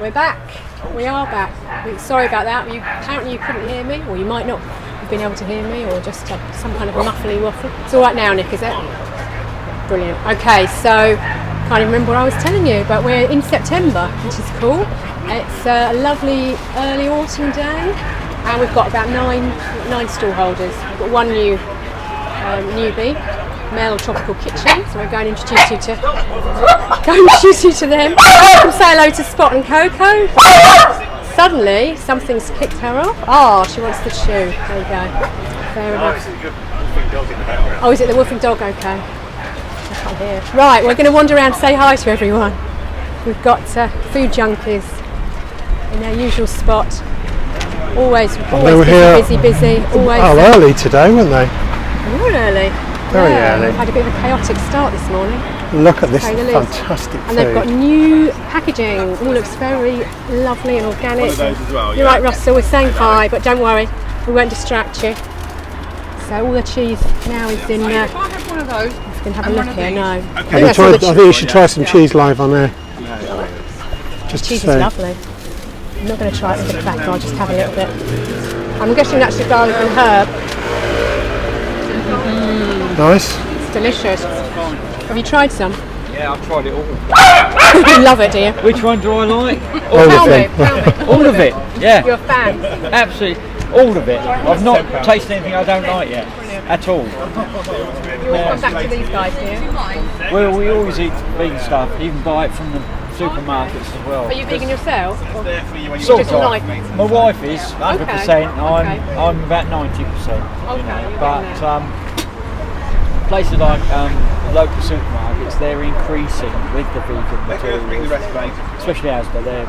We're back. We are back. Sorry about that. Apparently you couldn't hear me, or you might not have been able to hear me, or just some kind of muffly waffle. It's all right now, Nick, is it? Brilliant. Okay, so can't even remember what I was telling you, but we're in September, which is cool. It's a lovely early autumn day, and we've got about nine stallholders. We've got one newbie. Mel Tropical Kitchen, so we're going to introduce you to them. Come say hello to Spot and Coco. Suddenly, something's kicked her off. Oh, she wants the shoe. There you go. Fair enough. Oh, is it the woofing dog? Okay. I can't hear. Right, we're going to wander around and say hi to everyone. We've got food junkies in their usual spot. Always busy. Always. Oh, early today, weren't they? They were early. Very early. Had a bit of a chaotic start this morning. Look at this fantastic food. And they've got new packaging. All looks very lovely and organic. One of those as well, You're right, Russell, we're saying hi, but don't worry, we won't distract you. So all the cheese now is in there. If I have one of those, you can have a look here, no. Okay. I think you should try some cheese live on there. Just cheese to is lovely. I'm not going to try it with the cracker, I'll just have a little bit. I'm guessing that's the garlic and herb. Nice. It's delicious. Have you tried some? yeah, I've tried it all. You love it, do you? Which one do I like? Tell me. All of it, yeah. You're a fan. Absolutely, all of it. I've not tasted anything I don't like yet, at all. You always come back to these guys, do you? Well, we always eat vegan stuff, even buy it from the supermarkets as well. Are you vegan yourself? Or Sort just of. like? My wife is 100%. Okay. I'm about 90%. Okay. But places like local supermarkets, they're increasing with the vegan materials, especially Asda. They're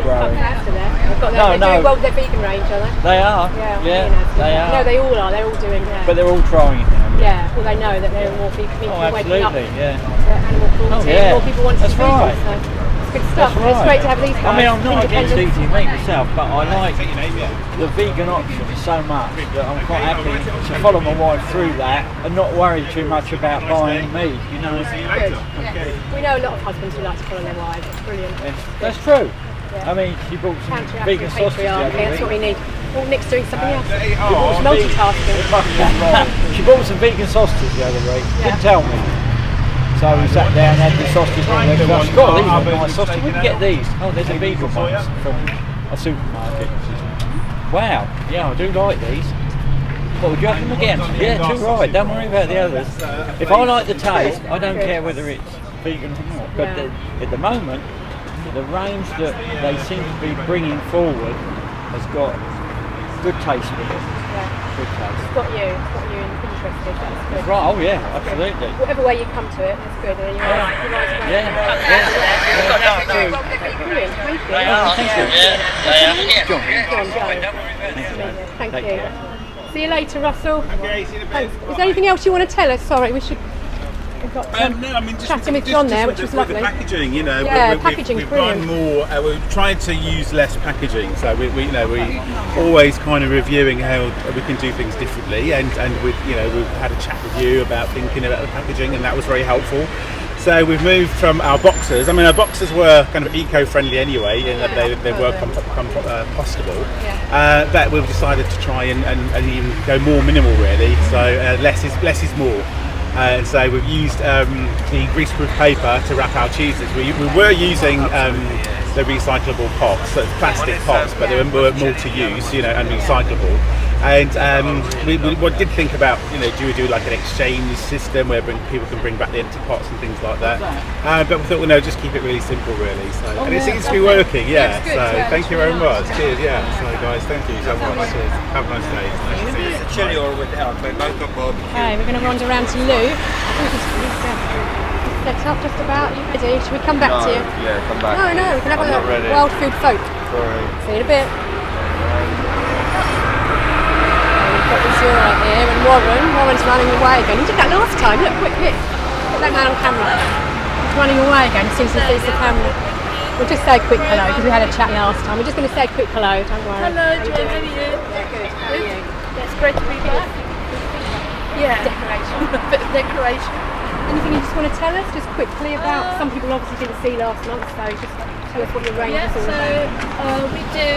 growing. They're doing well with their vegan range, are they? They are. Yeah, they are. No, they all are. They're all doing that. But they're all trying it now. Yeah, well, they know that they're more people waking up to yeah. animal cruelty. More people want to be vegan, so it's good stuff. That's right. It's great to have these guys. I mean, I'm not against eating meat myself, but I like the vegan option so much that I'm quite happy to follow my wife through that and not worry too much about buying meat, you know. Good. Yeah. We know a lot of husbands who like to follow their wives. It's brilliant. That's true. Yeah. I mean, she bought some vegan sausages the other week. That's what we need. Oh, Nick's doing something else. Multitasking. She bought some vegan sausages the other week. Didn't tell me. So we sat down and had the sausages. Oh, these are nice sausages. We can get these. Oh, there's a vegan ones from a supermarket. Wow. Yeah, I do like these. What, would you have them again? Yeah, too right. Don't worry about the others. If I like the taste, I don't care whether it's vegan or not. But at the moment, the range that they seem to be bringing forward has got good taste with it. Yeah. Good taste. It's got you interested. That's good. Right. Oh yeah, absolutely. Whatever way you come to it, that's good. And you're right. Brilliant. Thank you. Thank you. See you later, Russell. Thanks. Is there anything else you want to tell us? Sorry, we should. We've got chatting with John there, which was lovely. The packaging, you know, packaging's we've done more. We're trying to use less packaging, so we always kind of reviewing how we can do things differently, and we've had a chat with you about thinking about the packaging, and that was very helpful. So we've moved from our boxes. I mean, our boxes were kind of eco-friendly anyway, and they were compostable. But we've decided to try and even go more minimal, really. So less is more. And so we've used the greaseproof paper to wrap our cheeses. We were using the recyclable pots, so it's plastic pots, but they were multi-use, and recyclable. And we did think about, do we do like an exchange system where people can bring back the empty pots and things like that? But we thought, no, just keep it really simple, really. So, and it seems to be working, yeah. So thank you very much. Cheers, yeah. So guys, thank you so much. Cheers. Have a nice day. Nice to see you. Chili or without, but local barbecue. Okay, we're going to wander around to Luke. I think he's set up just about. You ready? Should we come back to you? Yeah, come back. No, we can have a look. Wild Food Folk. Sorry. See you in a bit. We've got Zura here and Warren's running away again. He did that last time. Look, quick, hit. Get that man on camera. He's running away again as soon as he sees the camera. We'll just say a quick hello because we had a chat last time. We're just going to say a quick hello, don't worry. Hello, Jane, how are you? Yeah, good. How are you? It's great to be here. Yeah. Decoration. A bit of decoration. Anything you just want to tell us, just quickly about? Some people obviously didn't see last month, so just tell us what your range is all about. We do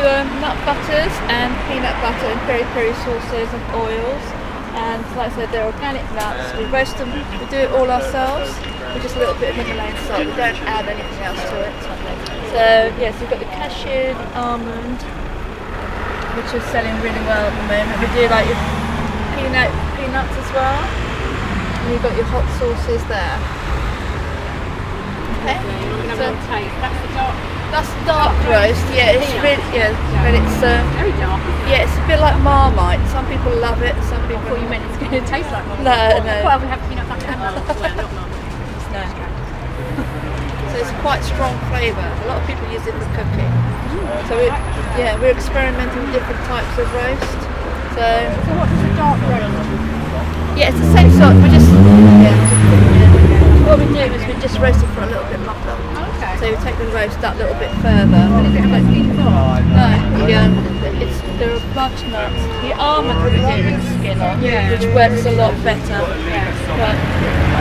nut butters and peanut butter and peri-peri sauces and oils. And like I said, they're organic nuts. We roast them, we do it all ourselves with just a little bit of Himalayan salt. We don't add anything else to it. So yes, we've got the cashew, the almond, which is selling really well at the moment. We do like your peanuts as well. And you've got your hot sauces there. Okay. That's dark roast. Yeah, it's really but it's very dark. yeah, it's a bit like Marmite. Some people love it. Some I people thought you meant it's going to taste like Marmite. no. Well, we have peanut butter and Marmite. Well, not Marmite. No. So it's quite strong flavour. A lot of people use it for cooking. So we're experimenting with different types of roast. So what does the dark roast? yeah, it's the same sort. What we do is we just roast it for a little bit longer. Okay. So we take the roast that little bit further. Does it have like skins on? No, there are bunch nuts. The almond we do with the skin on, which works a lot better. But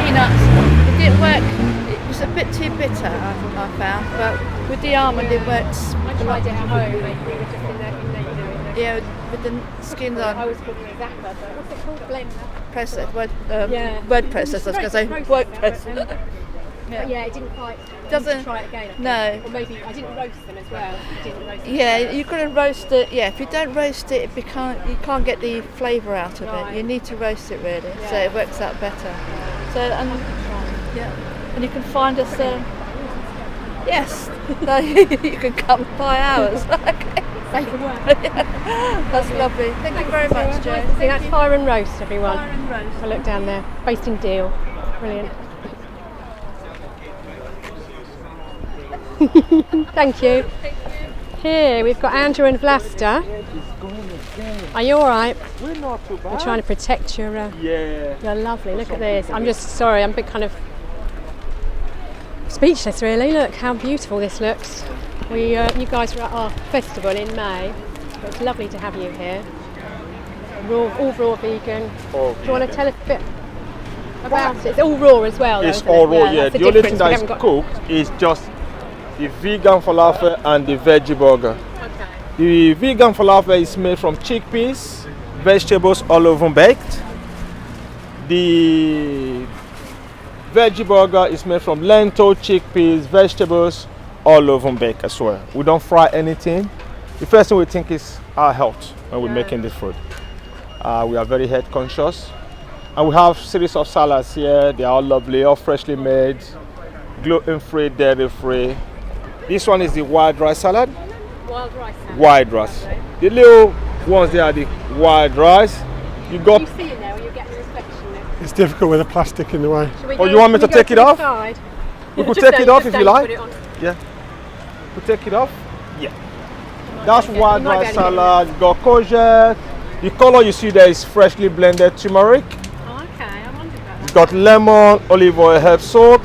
peanuts, it didn't work. It was a bit too bitter, I found. But with the almond, it works. I tried it at home. We were just in there doing it. Yeah, with the skins I on. was calling it Zappa, but what's it called? Blender. Process, word process. I was going to say word process. But yeah, it didn't quite. Doesn't- Try it again. I think. No. Or maybe I didn't roast them as well. You didn't roast them. Yeah, you've got to roast it. Yeah, if you don't roast it, you can't get the flavour out of Right. it. You need to roast it really, so it works out better. So and you can find us. Yes, you can come by ours. Okay. Safe for work. That's lovely. Thank you very much, Jo. See, that's Fire and Roast, everyone. Fire and roast. Have a look down there. Based in Deal. Brilliant. Thank you. Here we've got Andrew and Vlasta. Are you all right? We're not too bad. We're trying to protect your. Yeah. You're lovely. Look at this. I'm just sorry. I'm a bit kind of speechless, really. Look how beautiful this looks. You guys were at our festival in May. It's lovely to have you here. All raw vegan. Oh, Do you want to tell us a bit about it? It's all raw as well. It's though, isn't all it? raw, yeah. That's The only difference. thing We that is haven't got- cooked is just the vegan falafel and the veggie burger. Okay. The vegan falafel is made from chickpeas, vegetables all oven baked. The veggie burger is made from lentil, chickpeas, vegetables all oven baked as well. We don't fry anything. The first thing we think is our health when we're making this food. We are very health conscious. And we have series of salads here. They are all lovely, all freshly made, gluten-free, dairy-free. This one is the wild rice salad. Wild rice. salad. Wild rice. The little ones there are the wild rice. You got. You see it now, or you get the reflection there. It's difficult with the plastic in the way. Shall we Oh, go- you want me shall to we go take it the off? side? We could Just take so- it off just if so you like. put it on. Yeah. We take it off. Yeah. That's You wild might be rice able to get salad. You got kosher. The color you see there is freshly blended turmeric. Oh, okay, I wondered about that. It's got lemon, olive oil, herb salt.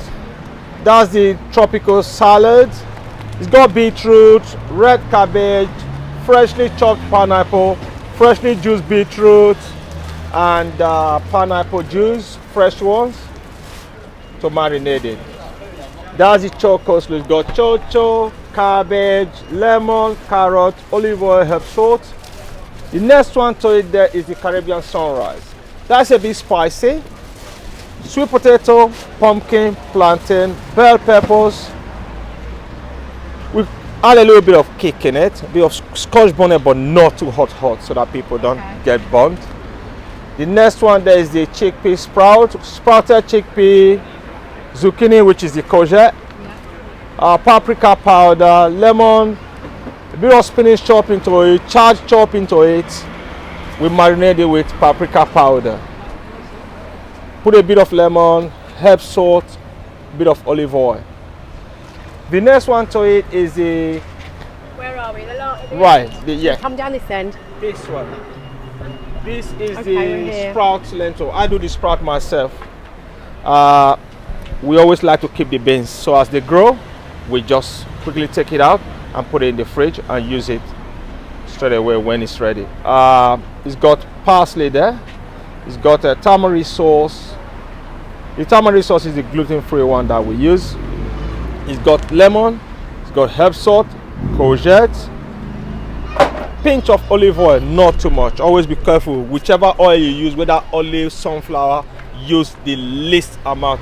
That's the tropical salad. It's got beetroot, red cabbage, freshly chopped pineapple, freshly juiced beetroot, and pineapple juice, fresh ones, to marinate it. That's the choco coleslaw. It's got chocho, cabbage, lemon, carrot, olive oil, herb salt. The next one to it there is the Caribbean sunrise. That's a bit spicy. Sweet potato, pumpkin, plantain, bell peppers. We add a little bit of kick in it, a bit of scotch bonnet, but not too hot so that people don't get burnt. The next one there is the chickpea sprouted chickpea, zucchini, which is the courgette, paprika powder, lemon, a bit of spinach chopped into it, charred chopped into it. We marinate it with paprika powder. Put a bit of lemon, herb salt, a bit of olive oil. The next one to it is the Where are we? yeah. Come down this end. This one. This is Okay, we're the here. sprout lentil. I do the sprout myself. We always like to keep the beans, so as they grow, we just quickly take it out and put it in the fridge and use it straight away when it's ready. It's got parsley there. It's got a tamarind sauce, The tamarind sauce is the gluten-free one that we use. It's got lemon, it's got herb salt, courgette, pinch of olive oil, not too much. Always be careful. Whichever oil you use, whether olive, sunflower, use the least amount.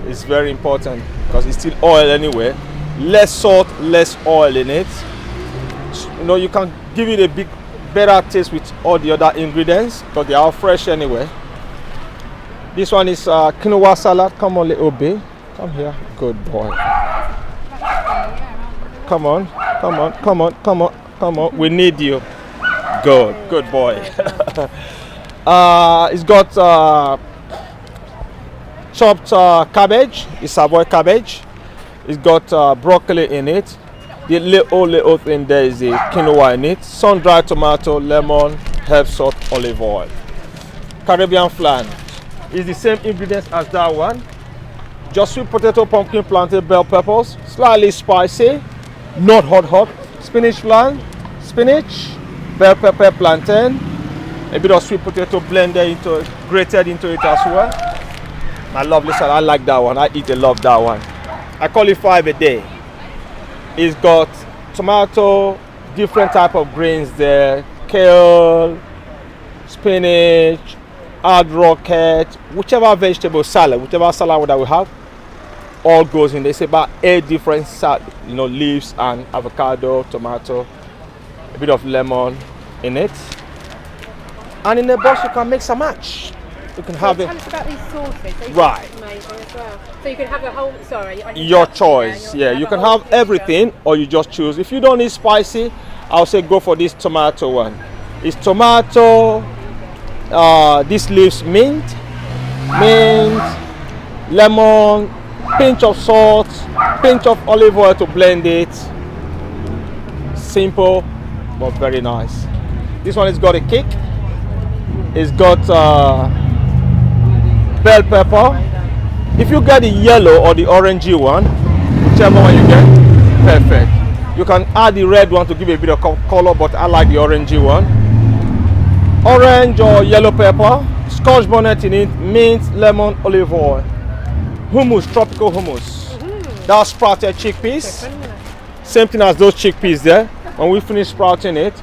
It's very important because it's still oil anyway. Less salt, less oil in it. You know, you can give it a big better taste with all the other ingredients because they are fresh anyway. This one is quinoa salad. Come on, little B. Come here. Good boy. Come on, come on, come on, come on, come on. We need you. Good boy. It's got chopped cabbage. It's Savoy cabbage. It's got broccoli in it. The little thing there is the quinoa in it. Sun-dried tomato, lemon, herb salt, olive oil. Caribbean flan. It's the same ingredients as that one. Just sweet potato, pumpkin, plantain, bell peppers, slightly spicy, not hot. Spinach flan, spinach, bell pepper, plantain, a bit of sweet potato blended into it, grated into it as well. My lovely salad, I like that one. I eat a lot of that one. I call it 5 a day. It's got tomato, different type of greens there, kale, spinach, hard rocket, whichever vegetable salad, whichever salad that we have, all goes in. There's about 8 different leaves and avocado, tomato, a bit of lemon in it. And in the box you can mix and match. You can have it. Tell us about these sauces. Right. Amazing as well. So you can have the whole. Sorry. Your choice. Yeah, you can have everything, or you just choose. If you don't need spicy, I'll say go for this tomato one. It's tomato. This leaves mint, lemon, pinch of salt, pinch of olive oil to blend it. Simple, but very nice. This one has got a kick. It's got bell pepper. If you get the yellow or the orangey one, whichever one you get, perfect. You can add the red one to give a bit of color, but I like the orangey one. Orange or yellow pepper, scotch bonnet in it, mint, lemon, olive oil. Hummus, tropical hummus. That's sprouted chickpeas. Same thing as those chickpeas there. When we finish sprouting it,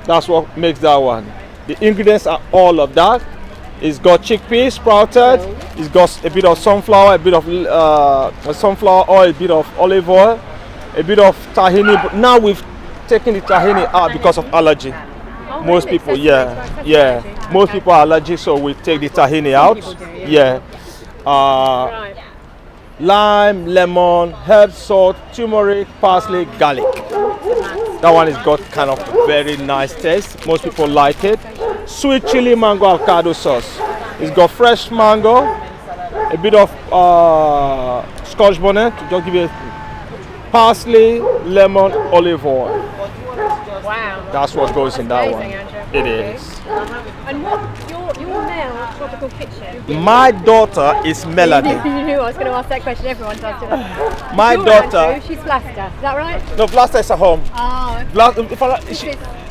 that's what makes that one. The ingredients are all of that. It's got chickpeas sprouted. It's got a bit of sunflower, a bit of sunflower oil, a bit of olive oil, a bit of tahini. But now we've taken the tahini out because of allergy. Oh, Most really? people, So yeah. Most people are allergic, so we take the tahini out. Yeah. Right. Lime, lemon, herb, salt, turmeric, parsley, garlic. That one has got kind of a very nice taste. Most people like it. Sweet chili mango avocado sauce. It's got fresh mango, a bit of scotch bonnet to just give you parsley, lemon, olive oil. Wow. That's what goes in that one. Amazing, Andrew. It is. And what your now tropical kitchen? My daughter is Melanie. You knew I was going to ask that question. Everyone does, didn't they? My Your daughter. Andrew, she's Blaster. Is that right? No, Blaster is at home. Oh.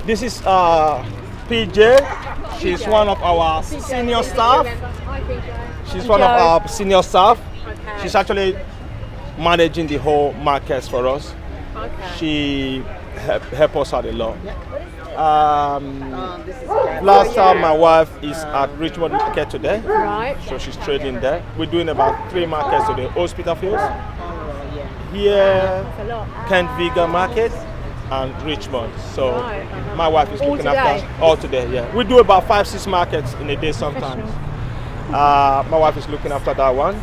This is PJ. She's one of our senior staff. Hi, PJ. She's one of our senior staff. Okay. She's actually managing the whole markets for us. Okay. She help us out a lot. Last time my wife is at Richmond Market today, Right. so she's trading there. We're doing about 3 markets today: Hospital Fields, here, That's a lot. Kent Vegan Market, and Richmond. So Right. my wife is All looking today? after all today. Yeah, we do about 5-6 markets in a day sometimes. My wife is looking after that one.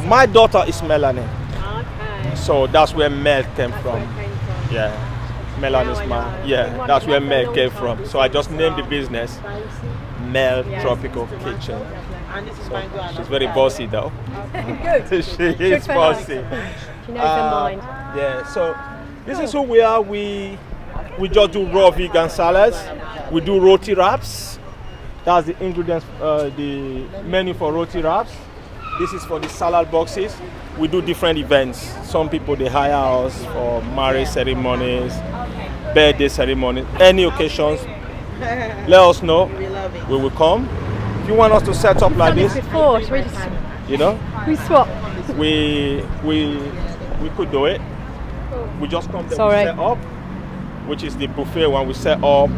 My daughter is Melanie, Okay. so that's where Mel came That's from. where it came from. Yeah, Melanie is Now I my know. yeah. Been That's where wanting Mel that came for a long from. time. So I just named the business Mel Yes. Tropical Kitchen. And this is So my girl. she's very bossy though. Good. She Good is for her. bossy. She knows her mind. Yeah. So this is who we are. We just do raw vegan salads. We do roti wraps. That's the ingredients, the menu for roti wraps. This is for the salad boxes. We do different events. Some people they hire us for marriage ceremonies, birthday ceremonies, any occasions. Let us know. We love it. We will come. If you want us to set up like Done this this, before. Should we just you know, we swap? we could do it. We just come there, Sorry. we set up, which is the buffet one. We set up.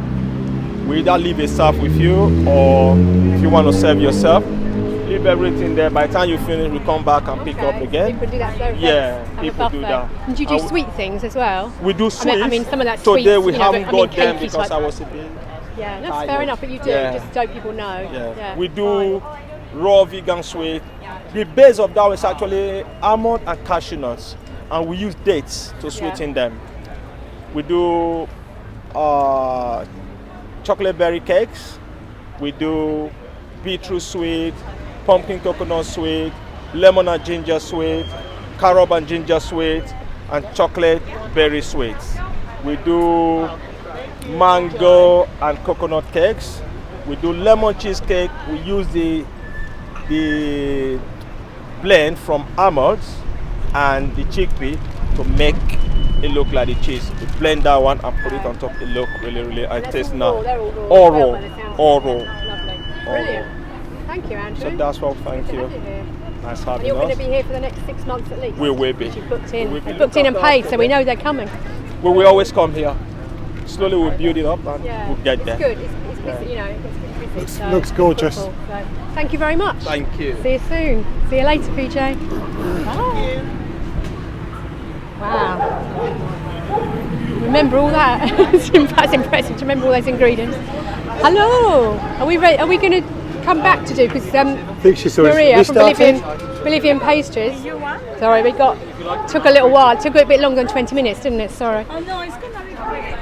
We either leave a serve with you, or if you want to serve yourself, leave everything there. By the time you finish, we come back and pick up again. People do that. So Yeah, have a people do buffet. that. And do you do And sweet things as well? We do sweets. I mean some of that Today sweets, we you know, haven't but I mean got them cakey because type. I was a bit. Yeah, that's tired. fair enough. But you do Yeah. just so people know. Yeah. We do raw vegan sweet. The base of that is actually almond and cashew nuts, and we use dates to sweeten them. We do chocolate berry cakes. We do beetroot sweet, pumpkin coconut sweet, lemon and ginger sweet, carob and ginger sweet, and chocolate berry sweets. We do mango and coconut cakes. We do lemon cheesecake. We use the blend from almonds and the chickpea to make it look like the cheese. We blend that one and put it on top. It look really, and That's taste all raw. nice. They're all raw. All as well raw. by the sounds of All it. raw. Lovely. All Brilliant. Thank you, Andrew. So that's what. Thank Good to you. have you here. Nice And having you're going us. to be here for the next 6 months at least. We will be. You've booked in. We will be. They've booked in and paid, so we know they're coming. We will always come here. Slowly we'll build it up and Yeah, we'll get it's there. good. It's busy, you know, it's busy. So looks gorgeous. So, thank you very much. Thank you. See you soon. See you later, PJ. Bye. Wow. Remember all that? It's impressive to remember all those ingredients. Hello. Are we ready? Are we going to come back to do? Because I think she saw Maria it from restarted. Bolivian Pastries. Sorry, took a little while. It took a bit longer than 20 minutes, didn't it? Sorry. Oh no, it's gonna be quick.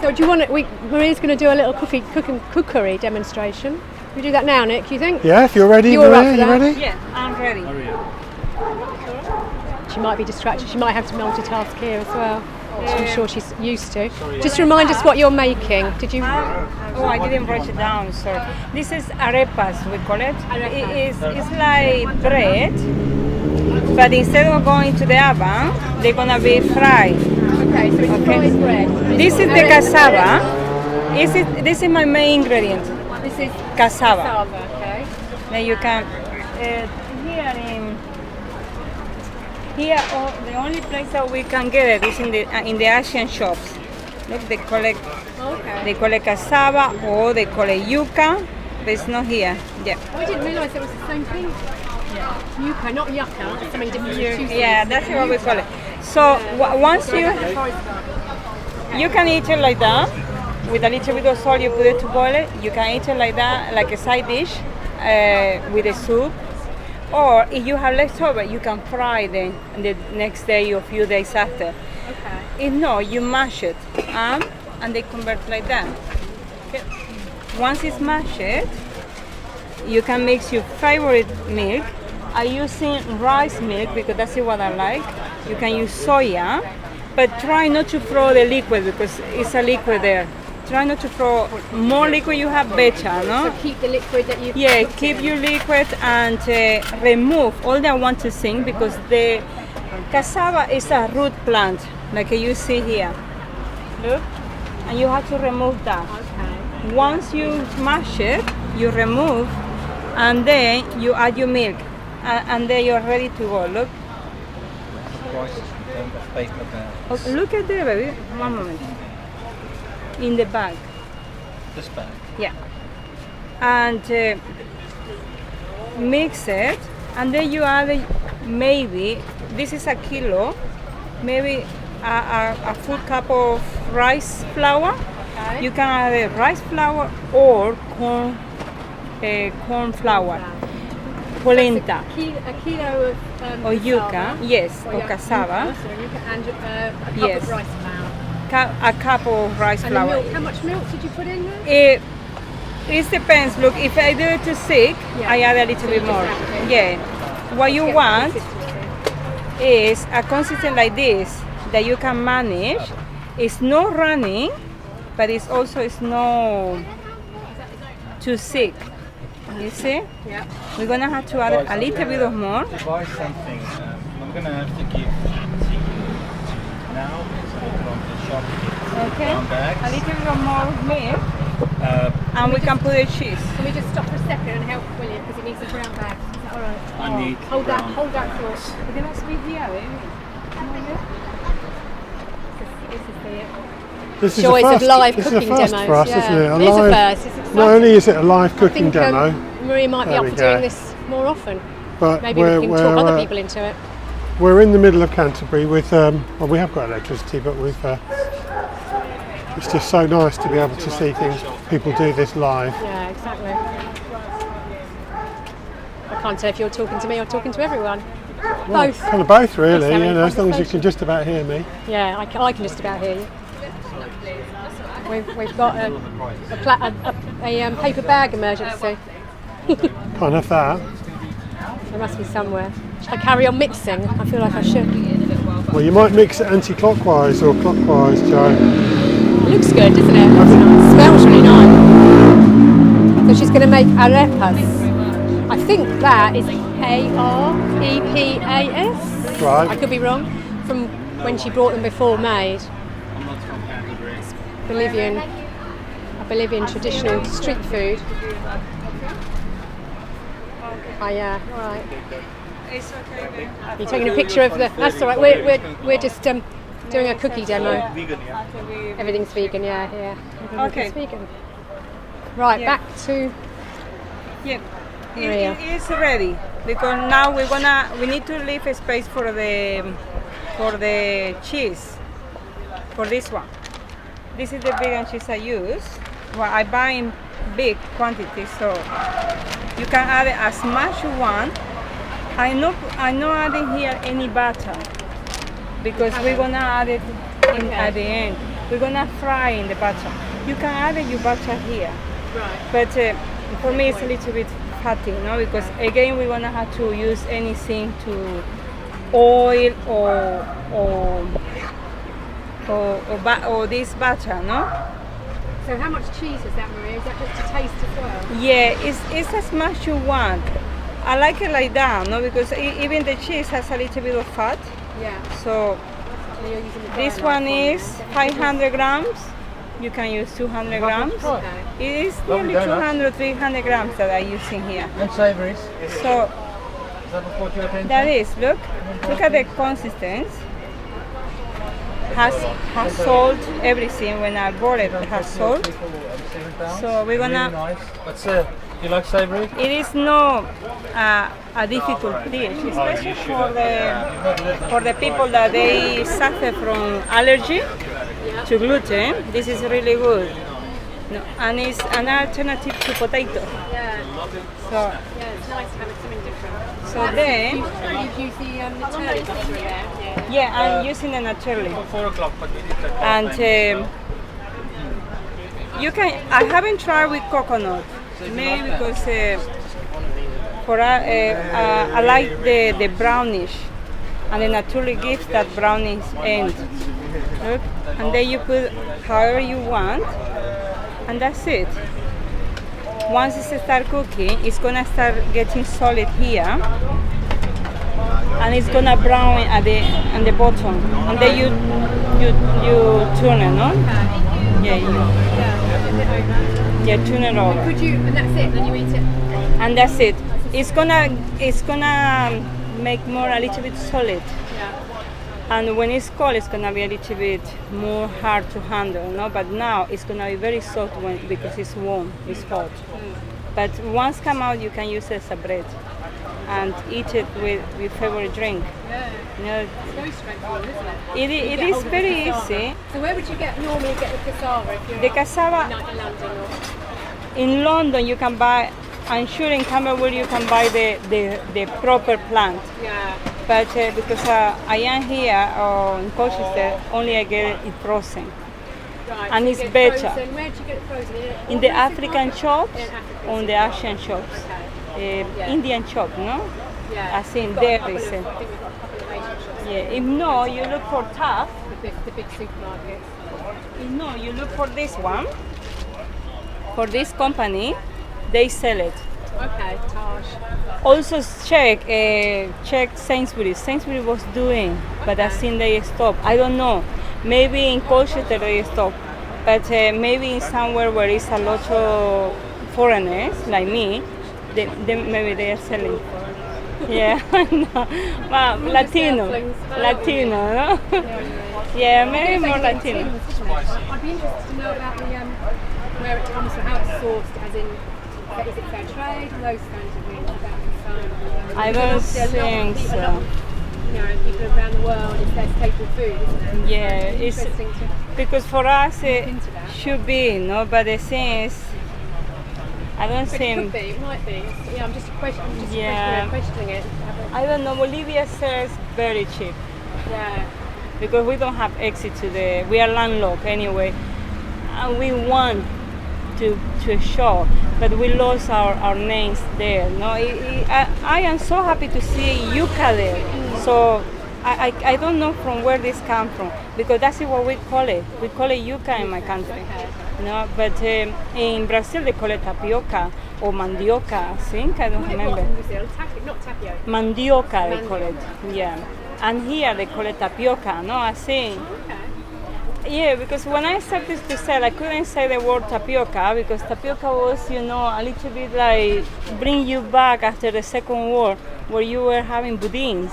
So do you want to? Maria's going to do a little cookery demonstration. We do that now, Nick. You think? Yeah, if you're ready, You're up Maria, for you that? ready? Yeah, I'm ready. She might be distracted. She might have to multitask here as well, which I'm sure she's used to. Just remind us what you're making. Did you? Oh, I didn't write it down, sorry. This is arepas, we call it. It's like bread, but instead of going to the oven, they're gonna be fried. Okay, so it's fried bread. This is the cassava. This is my main ingredient. This is Cassava. cassava. Okay. Then you can here. The only place that we can get it is in the Asian shops. Look, they call it cassava or they call it yuca, but it's not here. Yeah. I didn't realise it was the same thing. Yucca, not yucca. It's something different. Yeah, that's what we call it. So once you can eat it like that with a little bit of salt. You put it to boil it. You can eat it like that, like a side dish with a soup. Or if you have leftover, you can fry them the next day or a few days after. Okay. If not, you mash it and they convert like that. Okay. Once it's mashed, you can mix your favorite milk. I'm using rice milk because that's what I like. You can use soya, but try not to throw the liquid because it's a liquid there. Try not to throw more liquid you have better, no? So keep the liquid that you. Yeah, keep your liquid and remove all that I want to sing because the cassava is a root plant, like you see here. Look, and you have to remove that. Okay. Once you mash it, you remove, and then you add your milk, and then you're ready to go. Look. Oh, look at there, baby. One moment. In the bag. This bag. Yeah. And mix it, and then you add maybe, this is a kilo, maybe a full cup of rice flour. Okay. You can add rice flour or corn flour. Polenta. A kilo of Or yuca, cassava. yes, Oh, or yeah, cassava. yuca, sorry, yuca, and a cup Yes. of rice flour. A cup of rice And the flour. milk, how much milk did you put in there? It depends. Look, if I do it too thick, Yeah. I add a little So bit you more. just add it. Yeah. What you Get want consistency. is a consistency like this that you can manage. It's not running, but it's also not too thick. You see? Yeah. We're gonna have to add a little bit of more. To buy something, I'm going to have to give now because I put on the shop. Okay. Brown bags. A little bit of more milk. and we can put the cheese. Can we just stop for a second and help William because he needs a brown bag? Is that all right? I need Hold that for us. This is the This is joys a of first, live this cooking is a first demos. for us, yeah. isn't it? It is a first. It's exciting. Not only is it a live I cooking think demo, Marie might be There up we for go. doing this more often. but Maybe we can talk other people into it. we're in the middle of Canterbury with, well, we have got electricity, but we've, it's just so nice to be able to see things, people do this live. Yeah, exactly. I can't tell if you're talking to me or talking to everyone. Both. Kind of both, really, Just having a as long as you conversation. can just about hear me. Yeah, I can just about hear you. We've got a paper bag emergency. Can't have that. There must be somewhere. Should I carry on mixing? I feel like I should. Well, you might mix it anti-clockwise or clockwise, Joe. It looks good, doesn't it? It smells really nice. So she's going to make arepas. I think that is Arepas. Right. I could be wrong. From when she brought them before made. It's Bolivian traditional street food. Oh yeah, all right. It's okay. You're taking a picture of the. That's all right. We're just doing a cookie demo. Everything's vegan. Yeah, yeah. Everything's Okay. vegan. Right, Yeah. back to Yeah. Maria. It is ready because now we need to leave a space for the cheese. For this one. This is the vegan cheese I use. Well, I buy in big quantities, so you can add it as much you want. I'm not adding here any butter because we're gonna add it at the end. We're gonna fry in the butter. You can add your butter here, but for me it's a little bit fatty, because again we're gonna have to use anything to oil or this butter, no? So how much cheese is that, Maria? Is that just to taste as well? Yeah, it's as much you want. I like it like that, no, because even the cheese has a little bit of fat. Yeah. So And you're using the this dry one life is 500 grams. You can use 200 grams. Okay. It is nearly 200, 300 grams that I'm using here. And savouries. So Does that caught your attention? that is, look at the consistency. Has salt, everything. When I bought it has salt. So we're gonna. Nice. But do you like savoury? It is not a difficult dish, especially for the people that they suffer from allergy to gluten. This is really good, no, and it's an alternative to potato. Yeah. So Yeah, it's nice to have something different. So then, You've used the Nutella butter there. Yeah. yeah, I'm using the naturally, 4 o'clock, but we did that. and you can. I haven't tried with coconut, maybe because I like the brownish, and the naturally gives that brownish end. Look, and then you put however you want, and that's it. Once it starts cooking, it's gonna start getting solid here, and it's gonna brown at the bottom, and then you turn it, no? Yeah, turn it over. Could you? And that's it. Then you eat it. And that's it. It's gonna make more a little bit solid. Yeah. And when it's cold, it's gonna be a little bit more hard to handle, no? But now it's gonna be very soft because it's warm, it's hot. But once come out, you can use it as a bread and eat it with your favorite drink. Yeah. You know, It's very straightforward, isn't it? it Get is hold of very the cassava. easy. So where would you normally get the cassava if you're The cassava in London or? in London, you can buy. I'm sure in Camberwell you can buy the proper plant. Yeah. But because I am here in Colchester, only I get it frozen. Right. And so it's you get it better. frozen. Where do you get it frozen? In the all African supermarkets? shops, In African on the Asian shops, Yeah. Indian shop, no? Yeah. I think We've got a there couple is of- a- I think we've got a couple of Asian shops. Yeah. If no, you look for Taft. The big supermarkets. If no, you look for this one. For this company, they sell it. Okay, Taj. Also check Sainsbury's. Sainsbury's was doing, but I think they stopped. I don't know. Maybe in Colchester they stopped. But maybe somewhere where it's a lot of foreigners like me, maybe they are selling. Yeah, no. Well, Latino, no? Yeah, maybe more Latino. I'd be interested to know about the where it comes from, how it's sourced, as in is it fair trade and those kinds of things. I don't think so. You know, people around the world, it's their staple food, isn't it? Yeah, it's Interesting to because for us it into that. should be, no, but the thing is, I don't But it think. could be, it might be. Yeah, I'm just Yeah. questioning it. I don't know. Bolivia sells very cheap Yeah. because we don't have exit to we are landlocked anyway, and we want to shop, but we lost our names there. No, I am so happy to see yuca there. So I don't know from where this comes from, because that's what we call it. We call it yuca in my country. No, but in Brazil they call it tapioca or mandioca. I think, I don't remember. In Brazil, not tapioca. Mandioca they call it. Yeah, and here they call it tapioca. No, I think. Okay. Yeah, because when I started to sell, I couldn't say the word tapioca because tapioca was, you know, a little bit like bring you back after the Second War, where you were having pudding,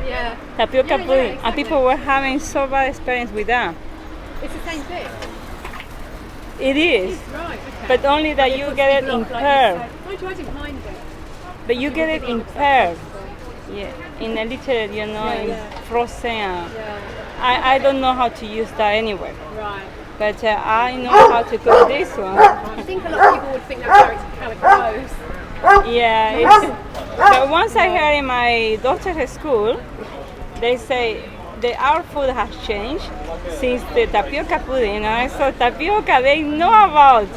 Yeah. tapioca Yeah, pudding, exactly. and people were having so bad experience with that. It's the same thing. It is, Right, okay. but only that you get it in pear. I didn't mind it. But you get it in pear. Yeah, in a little, you know, in frozen. Yeah. I don't know how to use that anyway, Right. but I know how to cook this one. I think a lot of people would think that's how it goes. Yeah, it's, but once I heard in my daughter's school, they say our food has changed since the tapioca pudding. And I saw tapioca, they know about.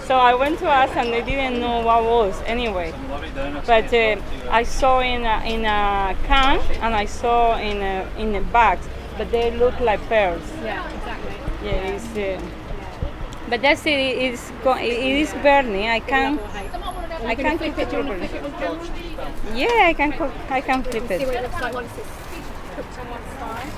So I went to ask and they didn't know what was anyway. But I saw in a can and I saw in a bags, but they look like pearls. Yeah, exactly. Yeah, it's. But that's it. It is burning. I can Flip it. Do you want to flip it on camera? Yeah, I can cook. I can flip See it. what it looks like once it's cooked on one side.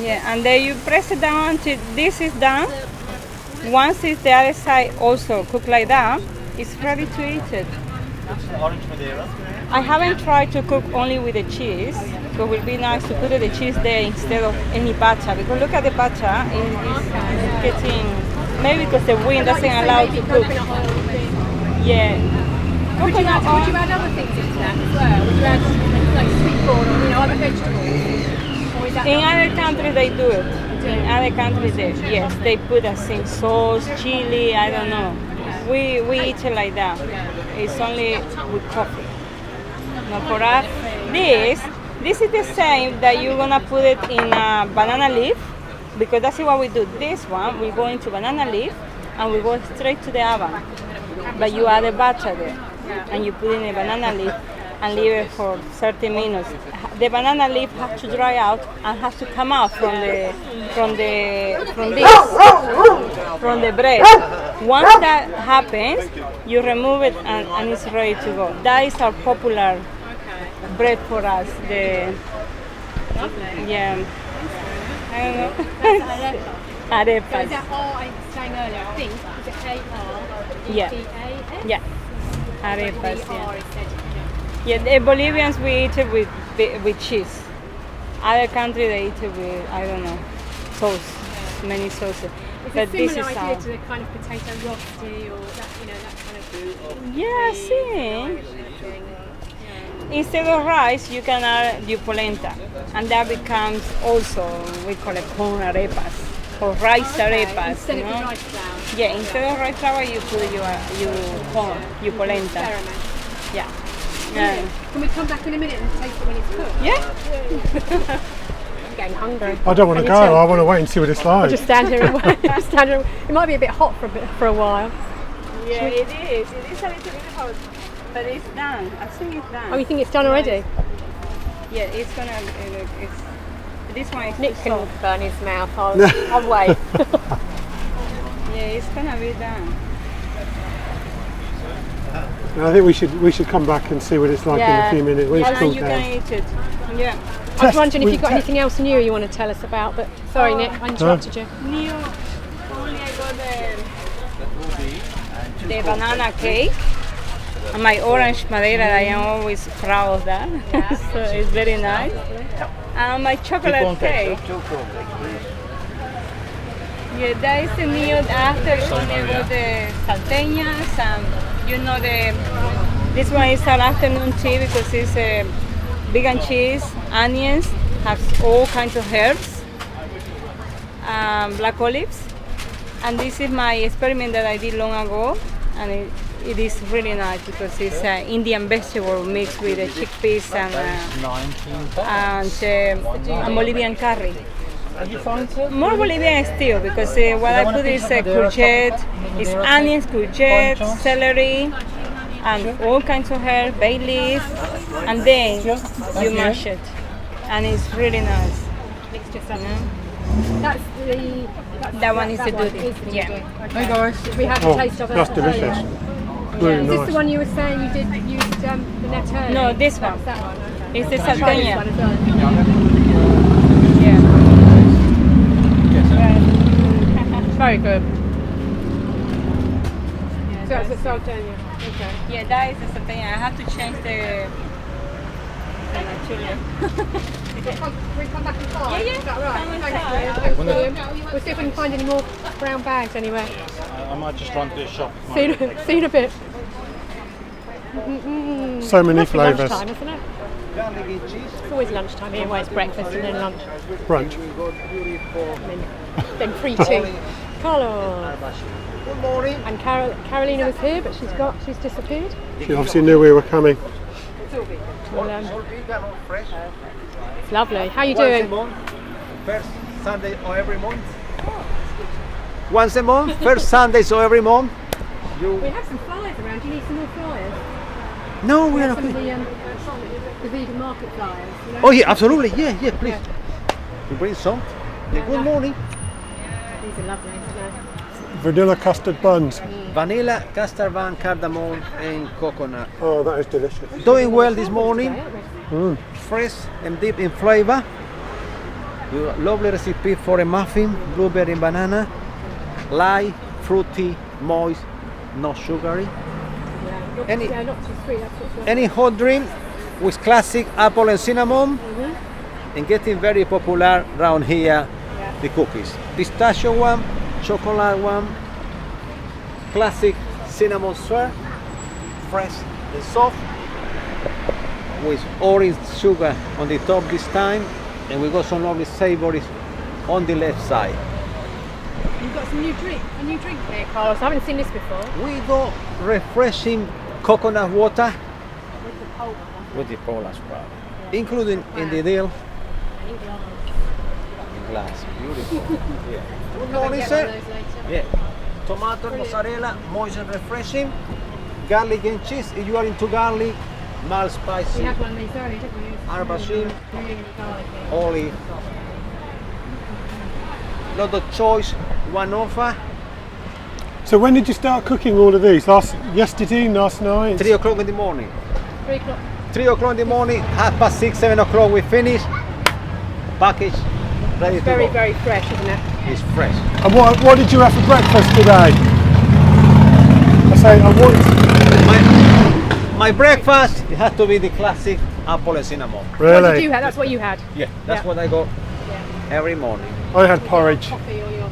Yeah, and then you press it down until this is done. Once it's the other side also cooked like that, it's ready to eat it. I haven't tried to cook only with the cheese, so it would be nice to put the cheese there instead of any butter. Because look at the butter, it's getting, maybe because the wind doesn't allow to cook. Yeah. Would you add other things into that as well? Would you add like sweet corn or other vegetables? Or is that In other countries they do it. In other countries, yes, they put a same sauce, chili, I don't know. We eat it like that. It's only with coffee. No, for us, this is the same that you're gonna put it in a banana leaf, because that's what we do. This one we go into banana leaf and we go straight to the oven. But you add the butter there and you put in a banana leaf and leave it for 30 minutes. The banana leaf has to dry out and has to come out from the bread. Once that happens, you remove it and it's ready to go. That is our popular bread for us. Yeah, I don't know. So Arepas. is that R, I was saying earlier, I think, is it A-R-E-P-A-S? Yeah. Arepas, The yeah. R is said, Yeah, the Bolivians we eat it with cheese. Other countries they eat it with, I don't know, sauce, many sauces. It's But a this similar is idea our, to the kind of potato rosti or that, that kind of yeah, see. Instead of rice, you can add your polenta, and that becomes also, we call it corn arepas or rice arepas. Instead of no? the rice flour. Yeah, instead of rice flour, you put your corn, your polenta. Experiment. Yeah. Can we come back in a minute and taste it when it's cooked? Yeah. I'm getting hungry. I don't want to Can you go. tell? I want to wait and see what it's like. Just stand here and wait. Just stand here. It might be a bit hot for a while. Yeah, it is. It is a little bit hot, but it's done. I think it's done. Oh, you think it's done already? Yeah, it's gonna. This one is Nick too can soft. burn his mouth. I'll wait. Yeah, it's gonna be done. And I think we should come back and see what it's like in Yeah. a few minutes when it's And cooled you down. can eat it. Yeah. I was wondering if you've got anything else new you want to tell us about, but sorry, Nick, I interrupted you. New. Only I got the banana cake and my orange madeira. I am always proud of that. So it's very nice. And my chocolate cake. Yeah, that is the new after only got the salteñas and you know this one is an afternoon tea because it's vegan cheese, onions, has all kinds of herbs, black olives, and this is my experiment that I did long ago, and it is really nice because it's Indian vegetable mixed with the chickpeas and Bolivian curry. More Bolivian still because what I put is courgette, is onions, courgette, celery, and all kinds of herbs, bay leaf, and then you mash it, and it's really nice. That's That one is the one duty. is the Yeah. duty. Okay. We had a Oh, taste of it that's earlier. delicious. Yeah. Really Is this nice. the one you were saying you did use the net earlier? No, this one. That one. Okay. It's the Try this one salteña. as well. Yeah. It's very good. So that's the salteña. Okay. Yeah, that is the salteña. I have to change the chili. Can we come back and try? Yeah, yeah. Is that right? Come and Thanks, try. Graham. Thanks, William. We'll see if we can find any more brown bags anywhere. I might just run to the shop. See you in a bit. So many Must be flavours. lunchtime, isn't it? It's always lunchtime here, where it's breakfast and then lunch. Brunch. Then free tea. Carlos. Good morning. And Carolina was here, but she's disappeared. She obviously knew we were coming. Well, Fresh. it's lovely. How are you Once a doing? month, first Sunday of every month. Once a month, first Sundays of every month. We have some flyers around. Do you need some more flyers? No, We we have are some of not. the vegan market flyers. You know? Oh yeah, absolutely. Yeah, yeah, please. Yeah. You bring some. Yeah, good morning. These are lovely. Vanilla custard buns. Vanilla, custard bun, cardamom, and coconut. Oh, that is delicious. Doing well this morning. Mm. Fresh and deep in flavor. Lovely recipe for a muffin, blueberry and banana. Light, fruity, moist, not sugary. Any- Not too sweet. That's what's lovely. Any hot drink with classic apple and cinnamon. And getting very popular around here, the cookies. Pistachio one, chocolate one, classic cinnamon swirl, fresh and soft, with orange sugar on the top this time, and we got some lovely savories on the left side. You've got some a new drink here, Carlos. I haven't seen this before. We got refreshing coconut water With the pulp. with the polar sprout, including in the deal. In glass, beautiful. Yeah. Good morning, sir. Yeah. Tomato, mozzarella, moist and refreshing. Garlic and cheese. If you are into garlic, mild We spicy, had one of these earlier, didn't we? Arbashim, Really garlicky. olive. Lot of choice, one offer. So when did you start cooking all of these? Yesterday, last night? 3 o'clock in the morning. 3 o'clock. 3 o'clock in the morning, 6:30, 7 o'clock we finish. Package, ready to Very, go. very fresh, isn't it? It's fresh. And what did you have for breakfast today? I say, My breakfast, it has to be the classic apple and cinnamon. What did really? you have? That's what you had. Yeah, that's Yeah. what I got every morning I had porridge. Coffee or your...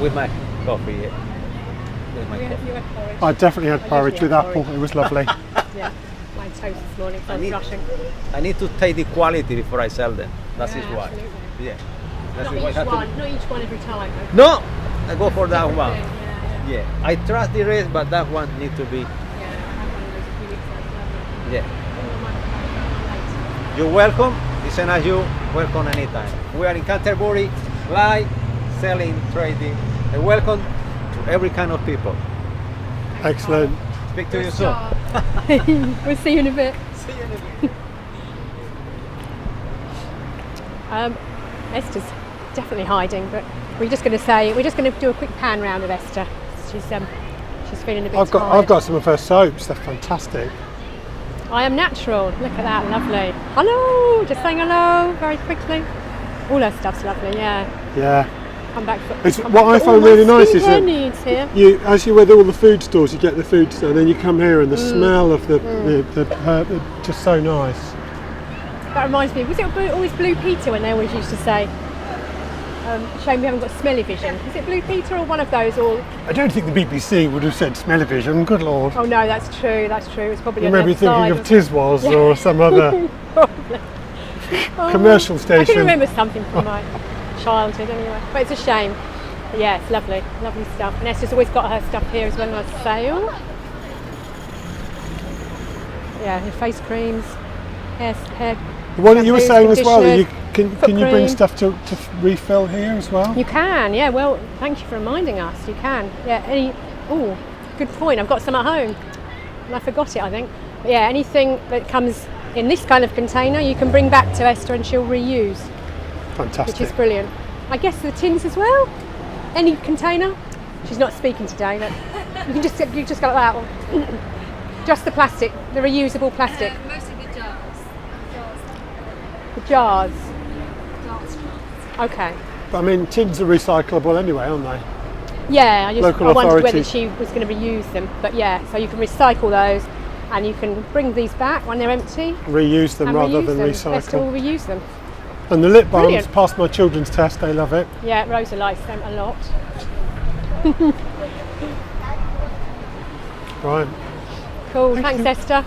with my coffee. Yeah. With my coffee. You had porridge. I definitely had I porridge usually with have apple. porridge. It was lovely. Yeah. My toast this morning, so I was need- rushing. I need to take the quality before I sell them. That's Yeah, is why. absolutely. Yeah. That's Not why I each have to. one, not each one every time. No, I go for that one. Yeah, yeah. Yeah, I trust the rest, but that one need to be. Yeah, I have one of those a few weeks ago. Yeah. Oh, my God. You're welcome. Listen as you welcome anytime. We are in Canterbury, live, selling, trading, and welcome to every kind of people. Excellent. Speak to You're you a soon. star. We'll see you in a bit. See you in a bit. Esther's definitely hiding, but we're just going to do a quick pan round of Esther. She's She's feeling a bit I've tired. got some of her soaps. They're fantastic. I am natural. Look at that, lovely. Hello, just saying hello very quickly. All her stuff's lovely, yeah. Yeah. Come back for. It's, come what back I for find all really my nice is skincare that needs here. as you with all the food stores, you get the food store, and then you come here and the smell of the just so nice. That reminds me, was it always Blue Peter when they always used to say, shame we haven't got smelly vision. Is it Blue Peter or one of those? Or I don't think the BBC would have said smell-o-vision. Good lord. oh no, that's true. It was probably. You on may be their thinking side, of Tiswas or some other probably. commercial I station. can remember something from my childhood anyway. But it's a shame. But yeah, it's lovely. Lovely stuff. And Esther's always got her stuff here as well on sale. Yeah, her face creams, hair. What you were shampoos, saying as well, that you conditioners, can you bring cream. stuff to refill here as well? You can, yeah. Well, thank you for reminding us. You can, yeah. Good point. I've got some at home, and I forgot it. I think. But yeah, anything that comes in this kind of container, you can bring back to Esther, and she'll reuse, Fantastic. which is brilliant. I guess the tins as well. Any container. She's not speaking today, but you just got that one. Just the plastic, the reusable plastic. Mostly the jars. The jars. Okay. I mean, tins are recyclable anyway, aren't they? Yeah, I wondered whether authorities. she was going to reuse them. But yeah, so you can recycle those and you can bring these back when they're empty Reuse them and rather reuse than them. Esther will recycle. reuse them. And the lip balms Brilliant. passed my children's test. They love it. Yeah, Rosa likes them a lot. Right. Cool, Thank thanks you. Esther.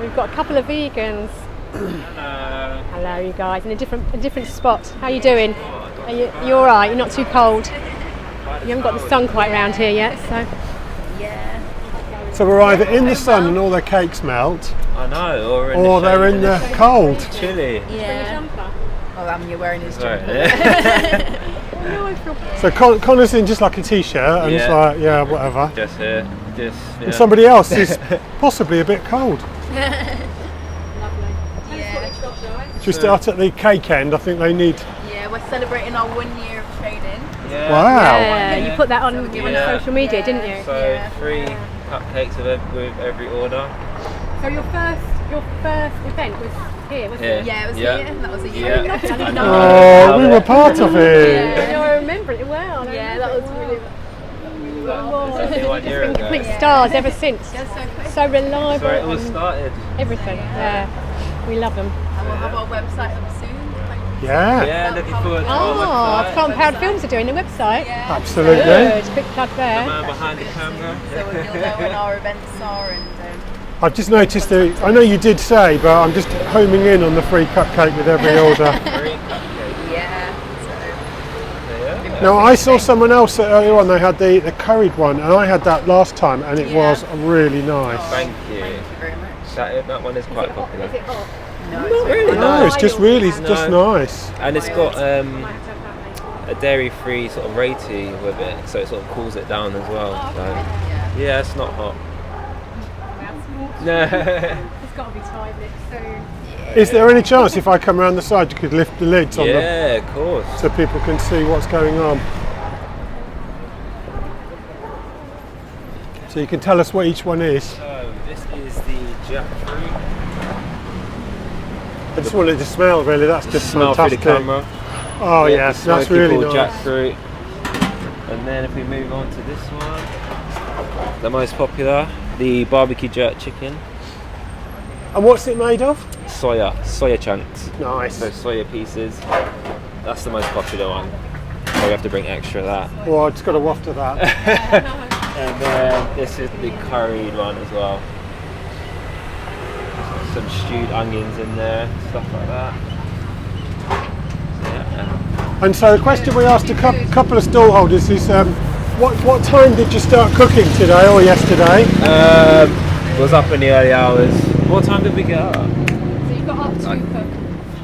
We've got a couple of vegans. Hello you guys, in a different spot. How you doing? Are you all right? You're not too cold? You haven't got the sun quite round here yet, so. So we're either in the sun and all their cakes melt, I know, or, or they're in the cold. chilly. Yeah. Oh, you're wearing his Right, jumper. yeah. So Connor's in just like a t-shirt, and it's Yeah. like, yeah, whatever. Just here, just yeah. And somebody else is possibly a bit cold. Should we start at the cake end? I think they need. Yeah, we're celebrating our 1 year of training. Yeah. Wow. Yeah, you put that on Yeah. social media, didn't you? So Yeah. 3 cupcakes with every order. So your first event was here, wasn't it? Yeah, it was Yeah. here. That was a year Yeah. ago. I know. Oh, we were part of it. Yeah, I remember it well. Yeah, that was really Exactly 1 year ago. Complete stars ever since. so quick. So reliable. That's where it all and started. everything. Yeah, we love them. And we'll have our website up soon. Yeah, Yeah, looking forward to Oh, our website. Can't Proud Films are doing a website. absolutely. Good, big plug The there. man behind the camera. So you'll know when our events are and I've just noticed that, I know you did say, but I'm just homing in on the free cupcake with every order. 3 cupcakes. yeah. Yeah. Now, I saw someone else earlier on, they had the curried one, and I had that last time, and it Yeah. was really nice. Thank you. Thank you very much. That one is quite popular. Is it hot? Really No, it's just really No. just nice. And it's got Might have to have that, a dairy-free sort of rating with it, so it sort of cools it down as well. So yeah, it's not hot. No. It's got to be tied next soon. Is there any chance if I come around the side you could lift the lids on them Yeah, of course. so people can see what's going on? So you can tell us what each one is. So this is the jackfruit. I just wanted to smell really, that's just Smell fantastic. through the camera. Oh Yeah, yes, the that's smoky really ball nice. jackfruit. And then if we move on to this one, the most popular, the barbecue jerk chicken. And what's it made of? Soya chunks. Nice. So soya pieces. That's the most popular one. So we have to bring extra of that. Well, it's got a waft of that. And then this is the curried one as well. Some stewed onions in there, stuff like that. Yeah. And so the question we asked a couple of stallholders is, what time did you start cooking today or yesterday? Was up in the early hours. What time did we get up? So you got up to cook.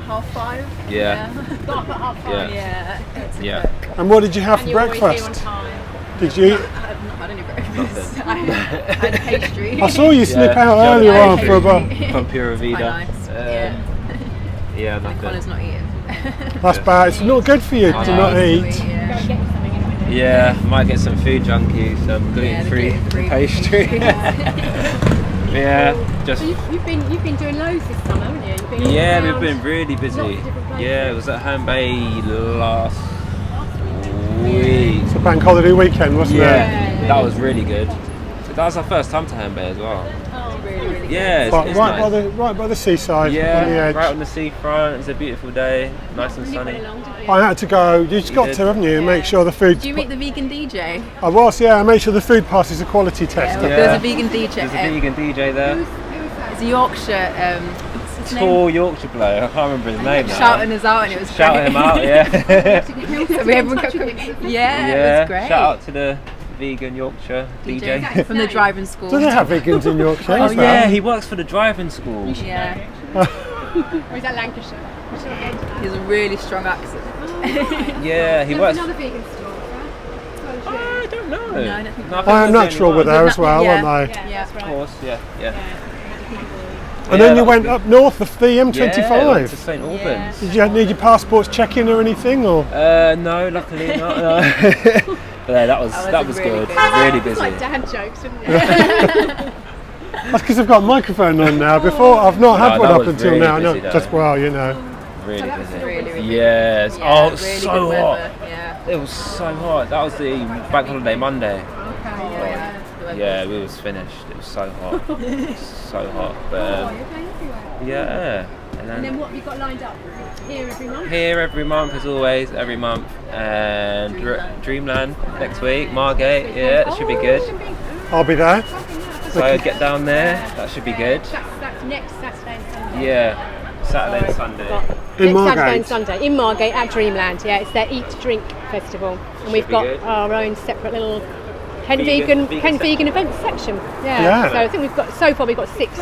5:30. Yeah. Got up at half five. Yeah. Yeah. Yeah. And what did you have And for you're always here on breakfast? time. Did you? I've not had any breakfast. I had pastry. I saw you slip Yeah. out Yeah. earlier Yeah, on for about. From Pura Vida. Quite nice. Yeah, Connor's nothing. not eating. That's bad. It's not good for you to not eat. Yeah. Go and get you something in a minute. Yeah, might get some food junkie, some gluten-free pastry. Yeah, just. So you've been doing loads this summer, haven't you? You've been all Yeah, around, we've been really lots busy. of different places. Yeah, it was at Home Bay last week. It's a bank holiday weekend, wasn't it? Yeah, that was really good. That was our first time to Home Bay as well. Oh, really, really. Yeah, it's Right, nice. right by the seaside, on the Yeah, edge. right on the seafront. It's a beautiful day, nice and sunny. I had to go. You just got to, haven't you? Make sure the food. Did you meet the vegan DJ? I was, yeah. I made sure the food passes a quality test. Yeah. There's a vegan DJ. There's a vegan DJ there. It's a Yorkshire. What's his name? Tall Yorkshire bloke. I can't remember his name now. Shouting us out, and it was Shouting great. him out, yeah. So we everyone kept going, yeah, it was great. Shout out to the vegan Yorkshire DJ. From the driving school. Do they have vegans in Yorkshire? Oh as well? yeah, he works for the driving school. Yeah, Or is that Lancashire? he has a really strong accent. Yeah, he works. Another vegan store, right? I don't know. No, I don't think I think I am there's natural only were one. there as well, Yeah. weren't they? Yeah, Of course, yeah. And then you went up north of the M25. Yeah, went to St Albans. Did you need your passports check-in or anything, or? No, luckily not. No. But yeah, that was really good. good. Really It's busy. like dad jokes, isn't it? That's because I've got a microphone on now. Before, I've not had No, one that up was until really now. No, busy though. just well, you know. Really busy. really Yes. Yeah, Oh, it was really so good hot. weather, Yeah. It was so hot. That was the bank holiday Monday. Yeah. Yeah, we was finished. It was so hot. So hot. But yeah. And then what have you got lined up here every month? Here every month as always, every month. And Dreamland next week, Margate, yeah, it should be good. I'll be there. So get down there, that should be good. That's next Saturday and Sunday. Yeah, Saturday and Sunday. In Next Saturday Margate. and Sunday in Margate at Dreamland. Yeah, it's their Eat Drink Festival, and we've be got good. our own separate little Hen Vegan vegan events section. Yeah. Yeah. So I think we've got so far we've got six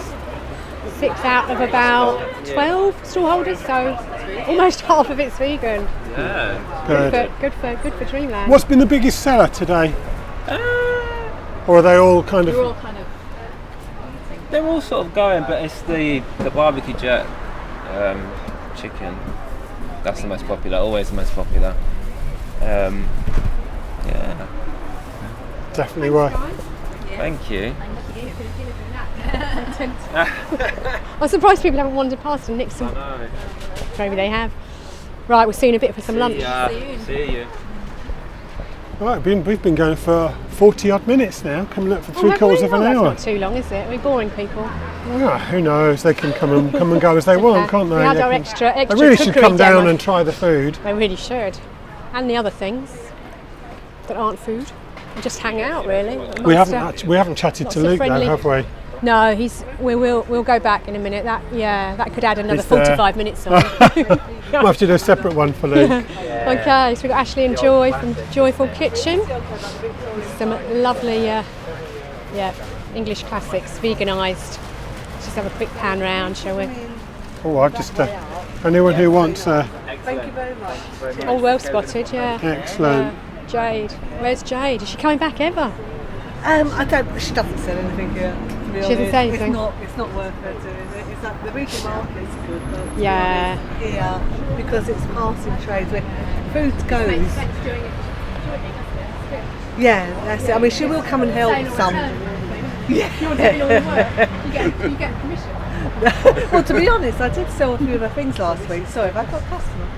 out of about 12 stallholders. So almost half of it's vegan. Yeah. Good. Good for Dreamland. What's been the biggest seller today? Or are they all kind We're all of? kind of. They're all sort of going, but it's the barbecue jerk chicken. That's the most popular, always the most popular. Yeah. Definitely worth. Thank you. I'm surprised people haven't wandered past and nicked some. Maybe they have. Right, we're seeing a bit for some lunch. See you. Right, we've been going for 40 odd minutes now, coming up for Oh, three have quarters we? of an Oh, hour. That's not too long, is it? We're boring people. Yeah, who knows? They can come and go as they want, can't they? We had They our can- extra They really should cookery come down demo. and try the food. They really should. And the other things that aren't food. And just hang out, really. We Amongst haven't chatted lots to of Luke though, friendly- have we? No, we'll go back in a minute. That could add another He's there. 45 minutes on. We'll have to do a separate one for Luke. Okay, so we've got Ashley and Joy from Joyful Kitchen. Some lovely English classics, veganised. Let's just have a quick pan round, shall we? Oh, I've just anyone who wants. Thank you very much. All well spotted, yeah. Excellent. Jade, where's Jade? Is she coming back ever? I don't. She doesn't sell anything here. To be She doesn't honest. say anything? It's not worth her doing it. It's like the regional market's good, but Yeah. here because it's passing trades where food goes. Yeah, that's it. I mean, she will come and help some. You're doing all the work. You get commission. Well, to be honest, I did sell a few of her things last week. Sorry, have I got a customer?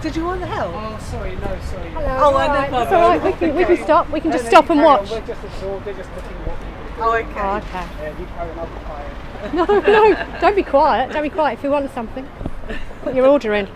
Did you want the help? Oh, sorry, no, sorry. Hello, Oh, I know. right. It's all right. We can stop. We can just stop and watch. We're just absorbed, they're just putting what Oh, okay. Oh, okay. you carry on occupying. No, don't be quiet. Don't be quiet if you want something. Put your order in.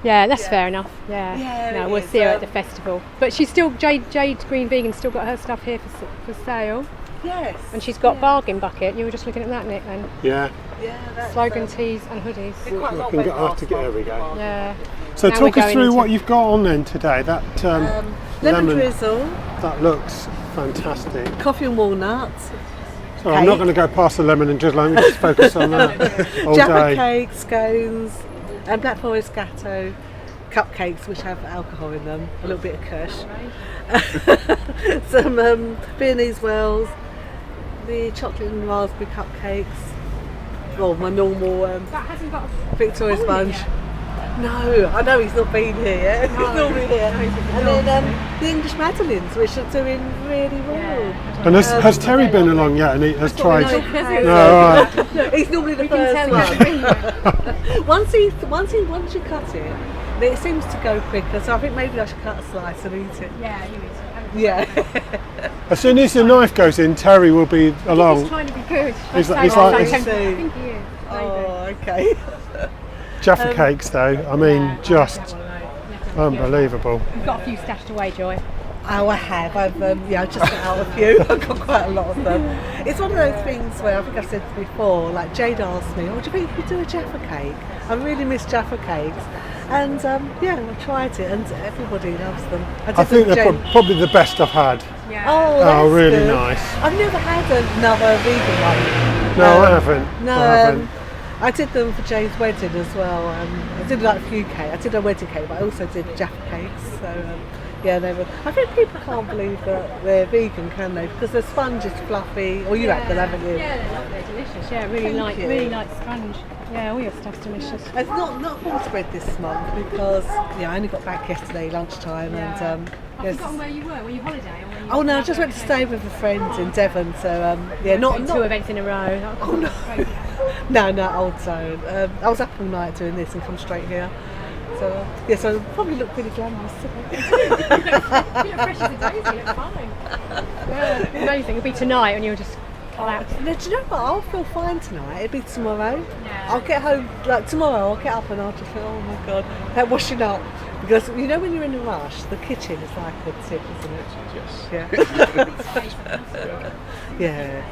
Yeah, that's fair enough. Yeah. Yeah, No, it we'll is, see her at the festival. But she's still Jade Green Vegan still got her stuff here for sale, Yes. and she's got bargain bucket. You were just looking at that, Nick. Then Yeah. Yeah, that's slogan teas and hoodies. quite a lot We can went go after. last month. There we go. Yeah. So Now talk we're us going through into- what you've got on then today. That lemon lemon. drizzle, That looks fantastic. coffee and walnuts, So I'm not going to go past the lemon and drizzle. I'm going to just focus on that all Jaffa day. cakes, scones, and black forest gatto cupcakes, which have alcohol in them, a little bit of kush, some Viennese wells, the chocolate and raspberry cupcakes. Well, my normal That hasn't got. Victoria sponge. No, I know he's not been here yet. He's not been here. And then the English Madeleines, which are doing really well. And has Terry been along yet? And he has tried. No, right. he's normally the first one. once you cut it, it seems to go quicker. So I think maybe I should cut a slice and eat it. Yeah, you is. Yeah. As soon as the knife goes in, Terry will be along. He's trying to be good. He's like- I he's- think he is. Oh, okay. Jaffa cakes, though. I mean, just unbelievable. You've got a few stashed away, Joy. Oh, I have. I've just got out a few. I've got quite a lot of them. It's one of those things where I think I've said before. Like Jade asked me, "Oh, do you think you could do a Jaffa cake?" I really miss Jaffa cakes, and I tried it, and everybody loves them. I think they're probably the best I've had. Yeah. Oh, that's really good. nice. I've never had another vegan one. No, I haven't. No, I haven't. I did them for Jane's wedding as well. I did like a few cake. I did a wedding cake, but I also did Jaffa cakes. So they were. I think people can't believe that they're vegan, can they? Because the sponge is fluffy. Or you had them, haven't you? Yeah, they're lovely, delicious. Yeah, really light sponge. Yeah, all your stuff's delicious. It's not horse bread this month because I only got back yesterday lunchtime and I've forgotten where you were. Were you holiday? Or were you oh no, I just went to stay with a friend in Devon. So not two events in a row. Oh no. No, old zone. I was up all night doing this and come straight here. So so I probably look pretty glamorous today. You look fresh as a daisy. You look fine. Yeah, amazing. It'll be tonight when you'll just come out. No, do you know what? I'll feel fine tonight. It'll be tomorrow. Yeah. I'll get home tomorrow. I'll get up and I'll just feel, oh my god, that washing up. Because when you're in a rush, the kitchen is like a tip, isn't it? Yes. Yeah. Yeah.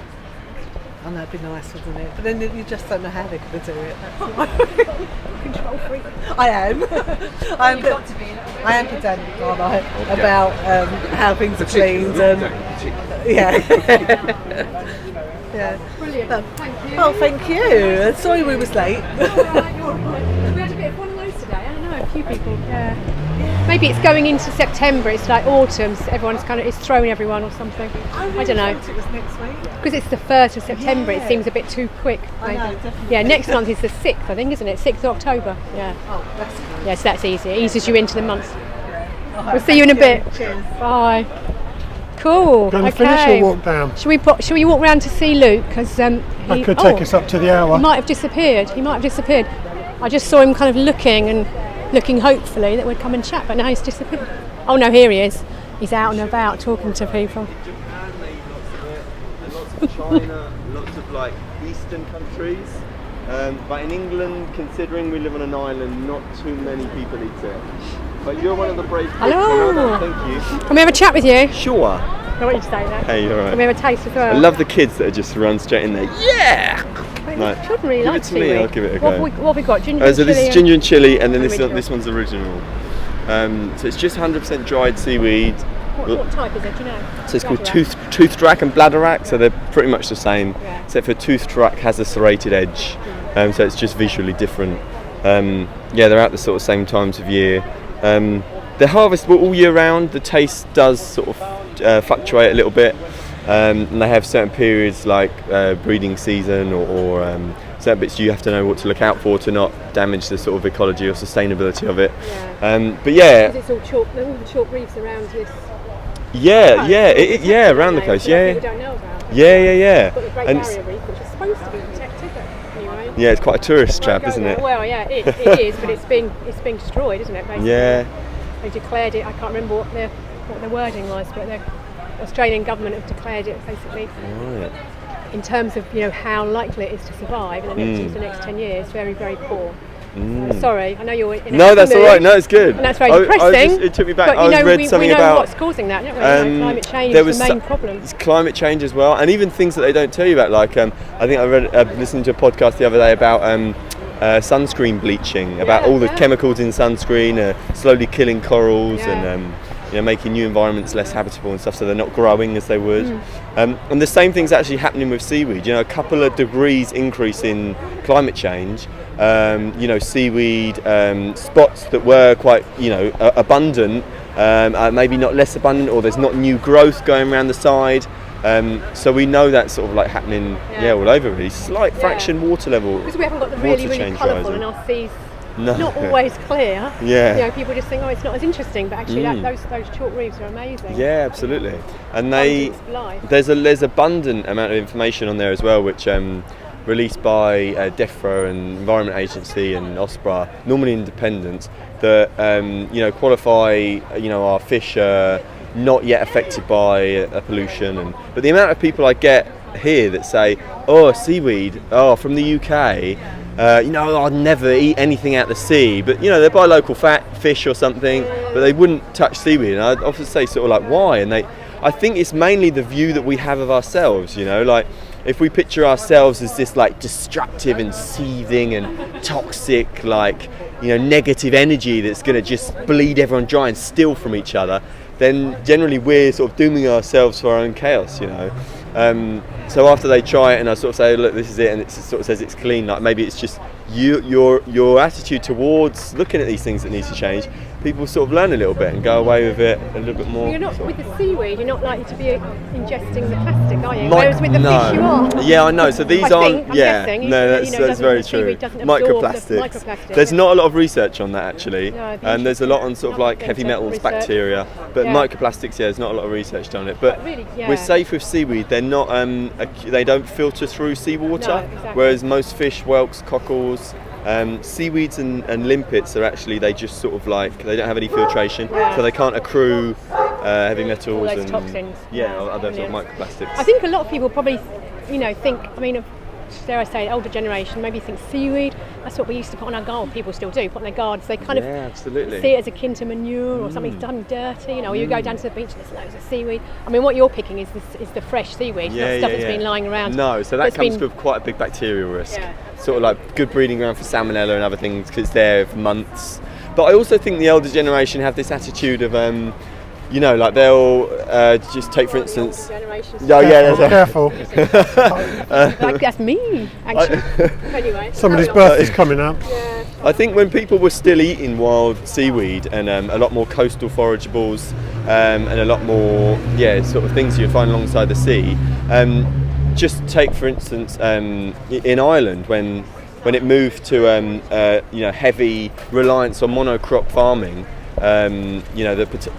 I know it'd be nice, wouldn't it? But then you just don't know how they're going to do it. Control freak. I am. I am pedantic, aren't I? About how things are cleaned and yeah. Brilliant. Thank you. Oh, thank you. Sorry we was late. We had a bit of one of those today. I don't know, a few people. Yeah. Maybe it's going into September. It's like autumn. So everyone's it's thrown everyone or something. I don't know. It was next week. Because it's the 1st of September, it seems a bit too quick. I know, definitely. Yeah, next month is the 6th, I think, isn't it? 6th of October. Yeah. Oh, that's good. Yes, that's easy. It eases you into the month. We'll see you in a bit. Cheers. Bye. Cool. Going to finish or walk down? Shall we walk round to see Luke? Because That could take us up to the hour. He might have disappeared. I just saw him kind of looking hopefully that we'd come and chat, but now he's disappeared. Oh no, here he is. He's out and about talking to people. Lots of China, lots of like Eastern countries. But in England, considering we live on an island, not too many people eat it. But you're one of the brave people. Hello. Thank you. Can we have a chat with you? Sure. I want you to say that. Hey, you're right. Can we have a taste as well? I love the kids that just run straight in there. Yeah! Like, children really give like it to me, I'll give it a go. What have we got? Ginger and So this chilli is ginger and chili, and then original. this one's original. So it's just 100% dried seaweed. What type is it? Do you know? So it's called toothdrack and bladderwrack, so they're pretty much the same, except for toothdrack has a serrated edge, so it's just visually different. They're out the sort of same times of year. They're harvestable all year round. The taste does sort of fluctuate a little bit, and they have certain periods like breeding season or certain bits you have to know what to look out for to not damage the sort of ecology or sustainability of it. Because it's all chalk, all the chalk reefs around this. Around the coast, People don't know about. Yeah. Got the Great And Barrier Reef, which is supposed to be protected, but anyway. yeah, it's quite a tourist trap, isn't it? Well, yeah, it is, but it's being destroyed, isn't it? Basically. Yeah. They declared it. I can't remember what the wording was, but the Australian government have declared it basically. Right. In terms of how likely it is to survive in the next 10 years, very, very poor. So, sorry, I know you're in a No, that's all mood, right. No, it's good. and that's very depressing. It took me back. But I read something we know about what's causing that, don't we? Climate change is the main problem. It's climate change as well, and even things that they don't tell you about. Like I think I listened to a podcast the other day about sunscreen bleaching, about all the chemicals in sunscreen slowly killing corals and making new environments less habitable and stuff, so they're not growing as they would. And the same thing's actually happening with seaweed. A couple of degrees increase in climate change. Seaweed spots that were quite abundant are maybe not less abundant, or there's not new growth going around the side. So we know that's sort of like happening all over really. Slight fraction water level. Because we haven't got the really, really colourful, and our seas not always clear. Yeah. You know, people just think, oh, it's not as interesting, but actually those chalk reefs are amazing. Yeah, absolutely. And there's abundant amount of information on there as well, which released by DEFRA and Environment Agency and OSPRA, normally independent, that qualify our fish are not yet affected by pollution. But the amount of people I get here that say, oh, seaweed, from the UK, I'd never eat anything out the sea, but they buy local fish or something, but they wouldn't touch seaweed. And I'd often say sort of like, why? And I think it's mainly the view that we have of ourselves, like if we picture ourselves as this like destructive and seething and toxic, like, negative energy that's going to just bleed everyone dry and steal from each other, then generally we're sort of dooming ourselves for our own chaos, So after they try it and I sort of say, look, this is it, and it sort of says it's clean, like maybe it's just your attitude towards looking at these things that needs to change, people sort of learn a little bit and go away with it a little bit more. You're not with the seaweed, you're not likely to be ingesting the plastic, are you? Whereas with the fish you are. Yeah, I know. So these I'm guessing, that's very true. Microplastics. There's not a lot of research on that actually, and there's a lot on sort of like heavy metals, bacteria, but microplastics, there's not a lot of research done on it. But really, we're safe with seaweed. They're not, they don't filter through seawater, whereas most fish, whelks, cockles, seaweeds and limpets are actually, they just sort of like, they don't have any filtration, so they can't accrue heavy metals and toxins. Other sort of microplastics. I think a lot of people probably, think, dare I say, the older generation maybe think seaweed, that's what we used to put on our garden. People still do, put on their gardens. They kind of see it as akin to manure or something done dirty, or you go down to the beach and there's loads of seaweed. What you're picking is the fresh seaweed, not stuff that's been lying around. No, so that comes with quite a big bacterial risk. Sort of like good breeding ground for salmonella and other things because it's there for months. But I also think the older generation have this attitude of like they'll just take, for instance. Careful. That's me, actually. Anyway. Somebody's birthday's coming up. Yeah. I think when people were still eating wild seaweed and a lot more coastal forageables and a lot more, sort of things you'd find alongside the sea. Just take, for instance, in Ireland when it moved to heavy reliance on monocrop farming.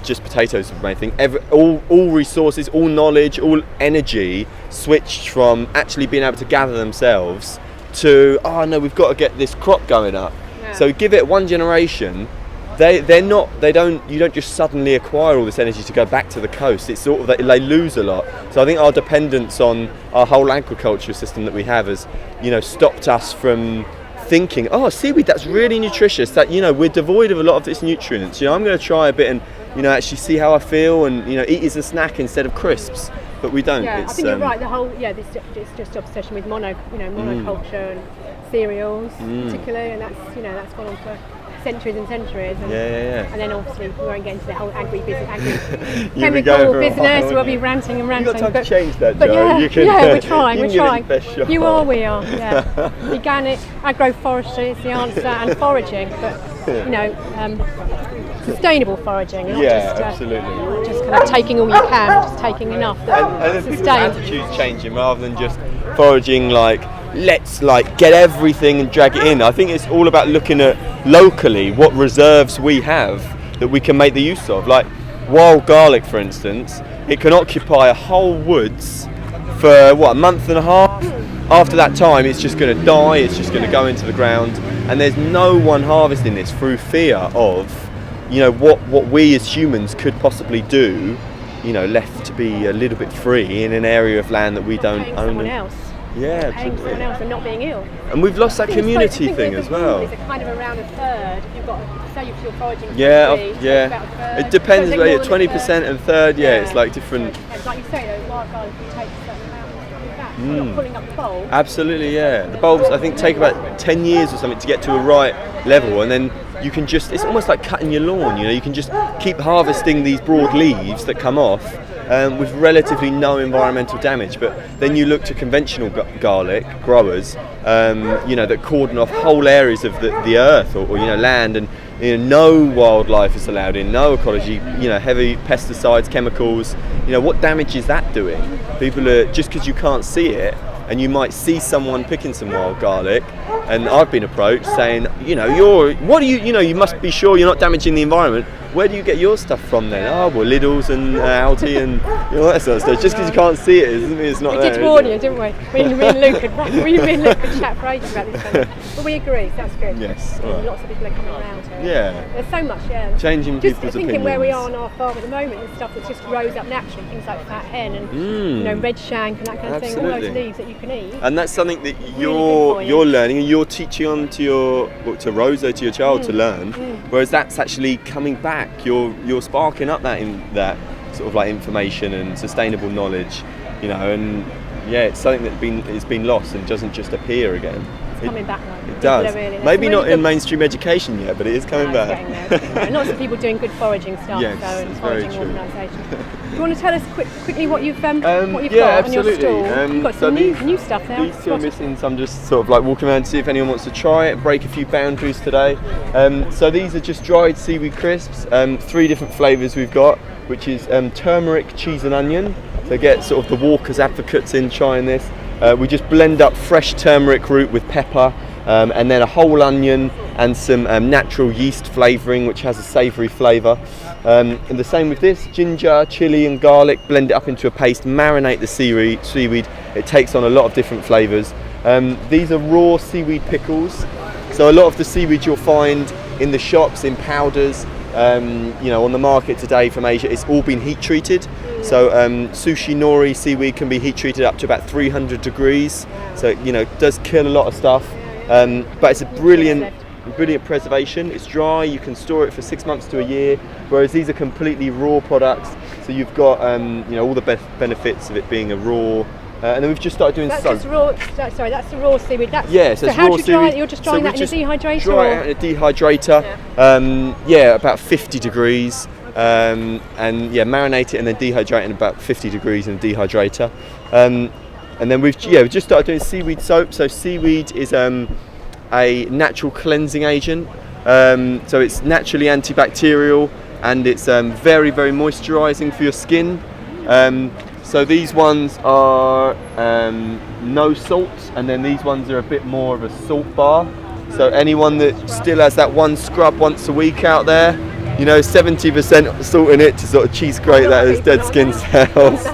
Just potatoes were the main thing. All resources, all knowledge, all energy switched from actually being able to gather themselves to, we've got to get this crop going up. Yeah. So give it one generation. You don't just suddenly acquire all this energy to go back to the coast. It's sort of that they lose a lot. So I think our dependence on our whole agriculture system that we have has, stopped us from thinking, seaweed, that's really nutritious, that we're devoid of a lot of its nutrients. I'm going to try a bit and actually see how I feel and eat as a snack instead of crisps, but we don't. I think you're right. The whole it's just obsession with monoculture and cereals particularly, and that's gone on for centuries and centuries. And, and then obviously we won't get into the whole chemical business. We'll be ranting and ranting. You've got time to change that, but Joe. we're trying. We are. Organic agroforestry is the answer, and foraging, but sustainable foraging, not just kind of taking all you can, just taking enough that sustains. Attitudes changing rather than just foraging like, let's get everything and drag it in. I think it's all about looking at locally what reserves we have that we can make the use of. Like wild garlic, for instance, it can occupy a whole woods for a month and a half. After that time, it's just going to die. It's just going to go into the ground, and there's no one harvesting this through fear of, what we as humans could possibly do. Left to be a little bit free in an area of land that we don't own. Someone else. Yeah, paying someone else and not being ill. And we've lost that community thing as well. It's kind of around a third. If you've got, say you're foraging. It depends. 20% and third. It's like different. Like you say, though, wild garlic can take a certain amount of that. You're not pulling up the bulb. Absolutely, The bulbs, I think, take about 10 years or something to get to a right level, and then you can just. It's almost like cutting your lawn. You can just keep harvesting these broad leaves that come off. With relatively no environmental damage, but then you look to conventional garlic growers, that cordon off whole areas of the earth or land, and no wildlife is allowed in, no ecology, heavy pesticides, chemicals. What damage is that doing? People are, just because you can't see it, and you might see someone picking some wild garlic, And I've been approached saying, you must be sure you're not damaging the environment. Where do you get your stuff from then? Oh, well, Lidl's and Aldi and all that sort of stuff. Just because you can't see it doesn't mean it's not there. We did warn you, didn't we? Me and Luke had chat for ages about this thing. But we agree, so that's good. Yes. And Right. lots of people are coming around here. Yeah. There's so much, yeah. Changing just people's thinking opinions. where we are on our farm at the moment, there's stuff that just grows up naturally, things like fat hen and red shank and that kind of thing, all those leaves that you can eat. And that's something that Really good for you. you're learning and you're teaching on to Rosa, to your child to learn. Whereas that's actually coming back. You're sparking up that sort of like information and sustainable knowledge, and it's something that's been lost and doesn't just appear again. It's coming back now. It does. Maybe not in mainstream education yet, but it is coming back. It's getting there. And lots of people doing good foraging stuff, Yes, and it's very foraging true. organisations. Do you want to tell us quickly what you've got Yeah, on your absolutely. stall? You've got some new stuff there. These two are missing, so I'm just sort of like walking around to see if anyone wants to try it, break a few boundaries today. So these are just dried seaweed crisps, 3 different flavours we've got, which is turmeric, cheese and onion. So get sort of the Walker's advocates in trying this. We just blend up fresh turmeric root with pepper, and then a whole onion and some natural yeast flavouring, which has a savoury flavour. And the same with this, ginger, chilli and garlic, blend it up into a paste, marinate the seaweed. It takes on a lot of different flavours. These are raw seaweed pickles. So a lot of the seaweed you'll find in the shops, in powders, on the market today from Asia, it's all been heat treated. So sushi nori seaweed can be heat treated up to about 300 degrees. So it does kill a lot of stuff. But it's a brilliant preservation. It's dry, you can store it for 6 months to a year, whereas these are completely raw products. So you've got all the benefits of it being a raw. And then we've just started doing that's the raw seaweed. So how raw do you dry seaweed. it? You're just drying that in a dehydrator? Dry it out in a dehydrator. About 50 degrees. And marinate it and then dehydrate in about 50 degrees in a dehydrator. And then we've just started doing seaweed soap. So seaweed is a natural cleansing agent. So it's naturally antibacterial and it's very, very moisturising for your skin. So these ones are no salt, and then these ones are a bit more of a salt bar. So anyone that still has that one scrub once a week out there, 70% salt in it to sort of cheese grate that as dead skin cells.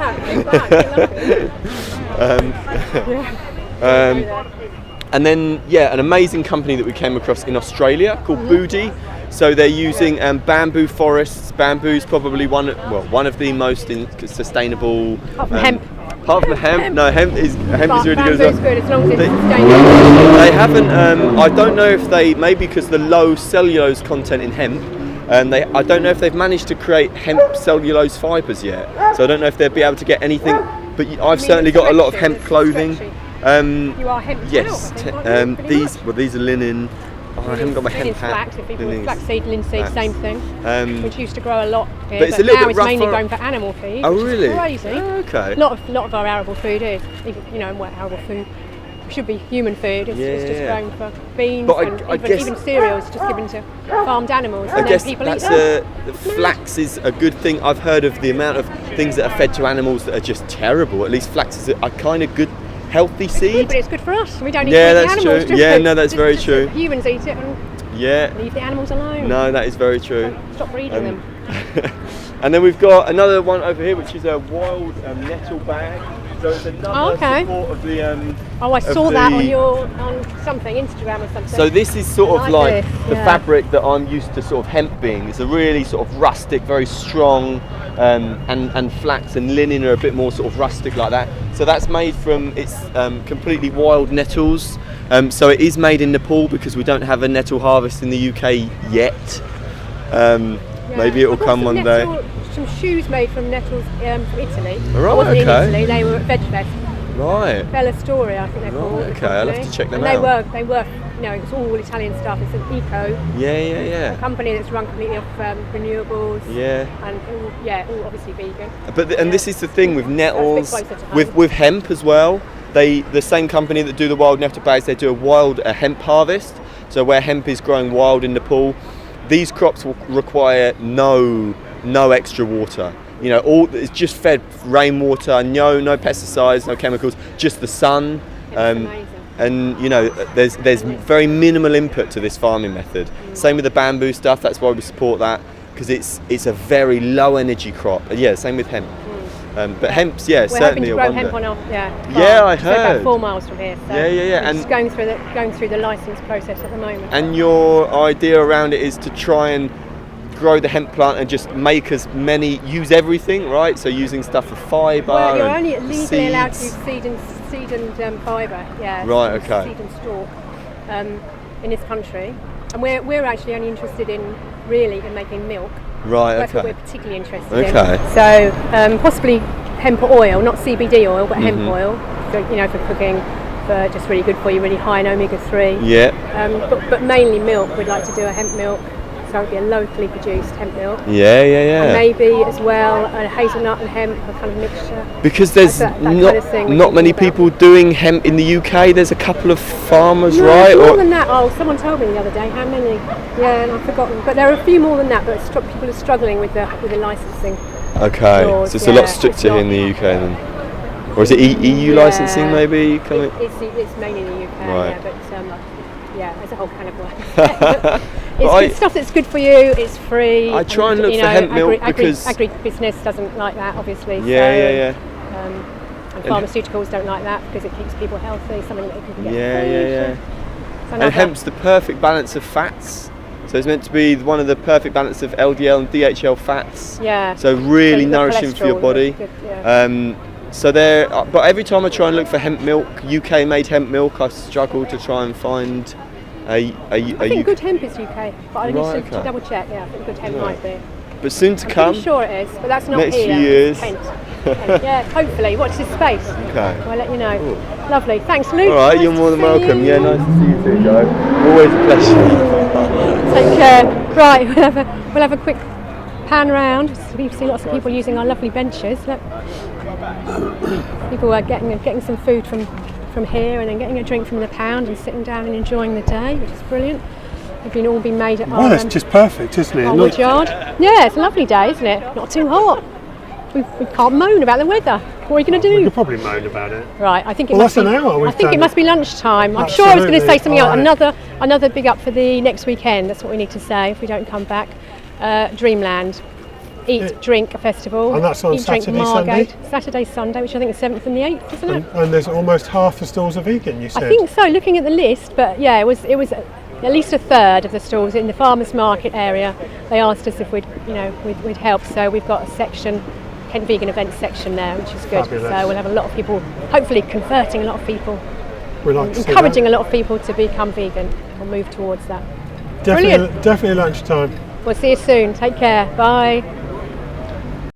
And then an amazing company that we came across in Australia called Boody. So they're using bamboo forests. Bamboo is probably one of the most sustainable. Apart from hemp. Apart from hemp, no, hemp is really good. Bamboo's good as long as it's sustainable. They haven't. I don't know if maybe because the low cellulose content in hemp. I don't know if they've managed to create hemp cellulose fibres yet. So I don't know if they'll be able to get anything. But I've certainly got a lot of hemp clothing. You are hemp. Yes. These are linen. I haven't got my hemp hat. Flaxseed, linseed, same thing. Which used to grow a lot here, but it's but a little now bit it's rougher. mainly grown for animal feed. Oh, which really? Is crazy. Okay. A lot of our arable food is, arable food should be human food. It's just grown for beans and even cereals just given to farmed animals. I guess people that's eat the flax is a good thing. I've heard of the amount of things that are fed to animals that are just terrible. At least flax is a kind of good, healthy seed. But it's good for us. We don't need Yeah, to eat that's the animals. true. Yeah, no, that's very true. Humans eat it and leave the animals alone. No, that is very true. Stop breeding them. And then we've got another one over here, which is a wild nettle bag. So it's another support of the. I saw that on something, Instagram or something. So this is sort of like this, the fabric that I'm used to sort of hemp being. It's a really sort of rustic, very strong, and flax and linen are a bit more sort of rustic like that. So that's made from, it's completely wild nettles. So it is made in Nepal because we don't have a nettle harvest in the UK yet. Maybe it will come one day. Some shoes made from nettles from Italy. Right, I wasn't in okay. Italy, they were at Vegfest. Right. Bella Story, I think they're called. Okay, I'll have to check them and out. They were, it's all Italian stuff. It's an eco. Yeah. A company that's run completely off renewables. Yeah. And all obviously vegan. But this is the thing with nettles, with hemp as well. The same company that do the wild nettle bags, they do a hemp harvest. So where hemp is growing wild in Nepal, these crops will require no extra water. It's just fed rainwater, no pesticides, no chemicals, just the sun. and you know, there's very minimal input to this farming method. Same with the bamboo stuff. That's why we support that, because it's a very low energy crop. And yeah, same with hemp. But hemp's We're certainly hoping to a grow wonder. hemp on our farm. Yeah, I It's about heard. 4 miles from here. So Yeah. we're And just going through the license process at the moment. and your idea around it is to try and grow the hemp plant and just make as many, use everything, right? So using stuff for fibre. Well, you're and only legally allowed to seeds. use seed and fibre. Yeah. Right, okay. Seed and stalk in this country, and we're actually only interested in making milk. Right, That's what okay. we're particularly interested in. Okay. So possibly hemp oil, not CBD oil, but hemp Mhm. oil. So, for cooking, for just really good for you, really high in omega-3. Yeah. But mainly milk. We'd like to do a hemp milk, so it would be a locally produced hemp milk. Yeah. And maybe as well a hazelnut and hemp, a kind of mixture. Because there's That not kind of thing we're not many thinking about. people doing hemp in the UK. There's a couple of farmers, No, right? more than that. Oh, someone told me the other day. How many? Yeah, and I've forgotten. But there are a few more than that. But people are struggling with the licensing. Okay, laws, so it's a yeah, lot stricter it's here not- in the UK then. Or is it EU Yeah. licensing maybe coming? It's mainly the UK, Right. yeah. But there's a whole can of worms. It's But good stuff that's good for you. It's free. I try and look for hemp milk because- agri-business doesn't like that, obviously. Yeah. And pharmaceuticals don't like that because it keeps people healthy. Something that people can get Yeah. free. So And another- hemp's the perfect balance of fats. So it's meant to be one of the perfect balance of LDL and DHL fats. Yeah. So really The nourishing for your cholesterol, body. good, yeah. So there, but every time I try and look for hemp milk, UK made hemp milk, I struggle to try and find I think good hemp is UK, but I need Right, to okay. double check. Yeah, I think good hemp Right. might be. But soon to I'm come. pretty sure it is, but that's not Next here. few years. Kent. Yeah, hopefully. Watch this space. Okay. I'll let you know. Lovely. Thanks, Luke. All right, Nice you're to more than see welcome. you. Yeah, nice to see you too, Joe. Always a pleasure. Take care. Right, we'll have a quick pan round. We see lots of people using our lovely benches. Look. People are getting some food from here and then getting a drink from the pound and sitting down and enjoying the day, which is brilliant. They've all been made at Well, it's just perfect, isn't it? our Look, wood yard. Yeah, it's a lovely day, isn't it? Not too hot. We can't moan about the weather. What are you going to we do? could probably moan about it. Right, I think it Well, must that's be. an hour I we've think done it must it. be lunchtime. I'm sure I was going to say something else. Absolutely. Another big up for the next weekend. That's what we need to say if we don't come back. Dreamland. Eat, Drink Festival. And that's on Eat, Drink, Saturday, Margate. Sunday? Saturday, Sunday, which I think is 7th and the 8th, isn't it? And there's almost half the stalls are vegan, you said. I think so, looking at the list, but yeah, it was at least a third of the stalls in the farmers market area. They asked us if we'd help, so we've got a section, Kent Vegan Events section there, which is good. Fabulous. So we'll have a lot of people, hopefully converting a lot of people, We like to see encouraging that. a lot of people to become vegan or move towards that. Definitely, Brilliant. definitely lunchtime. We'll see you soon. Take care. Bye.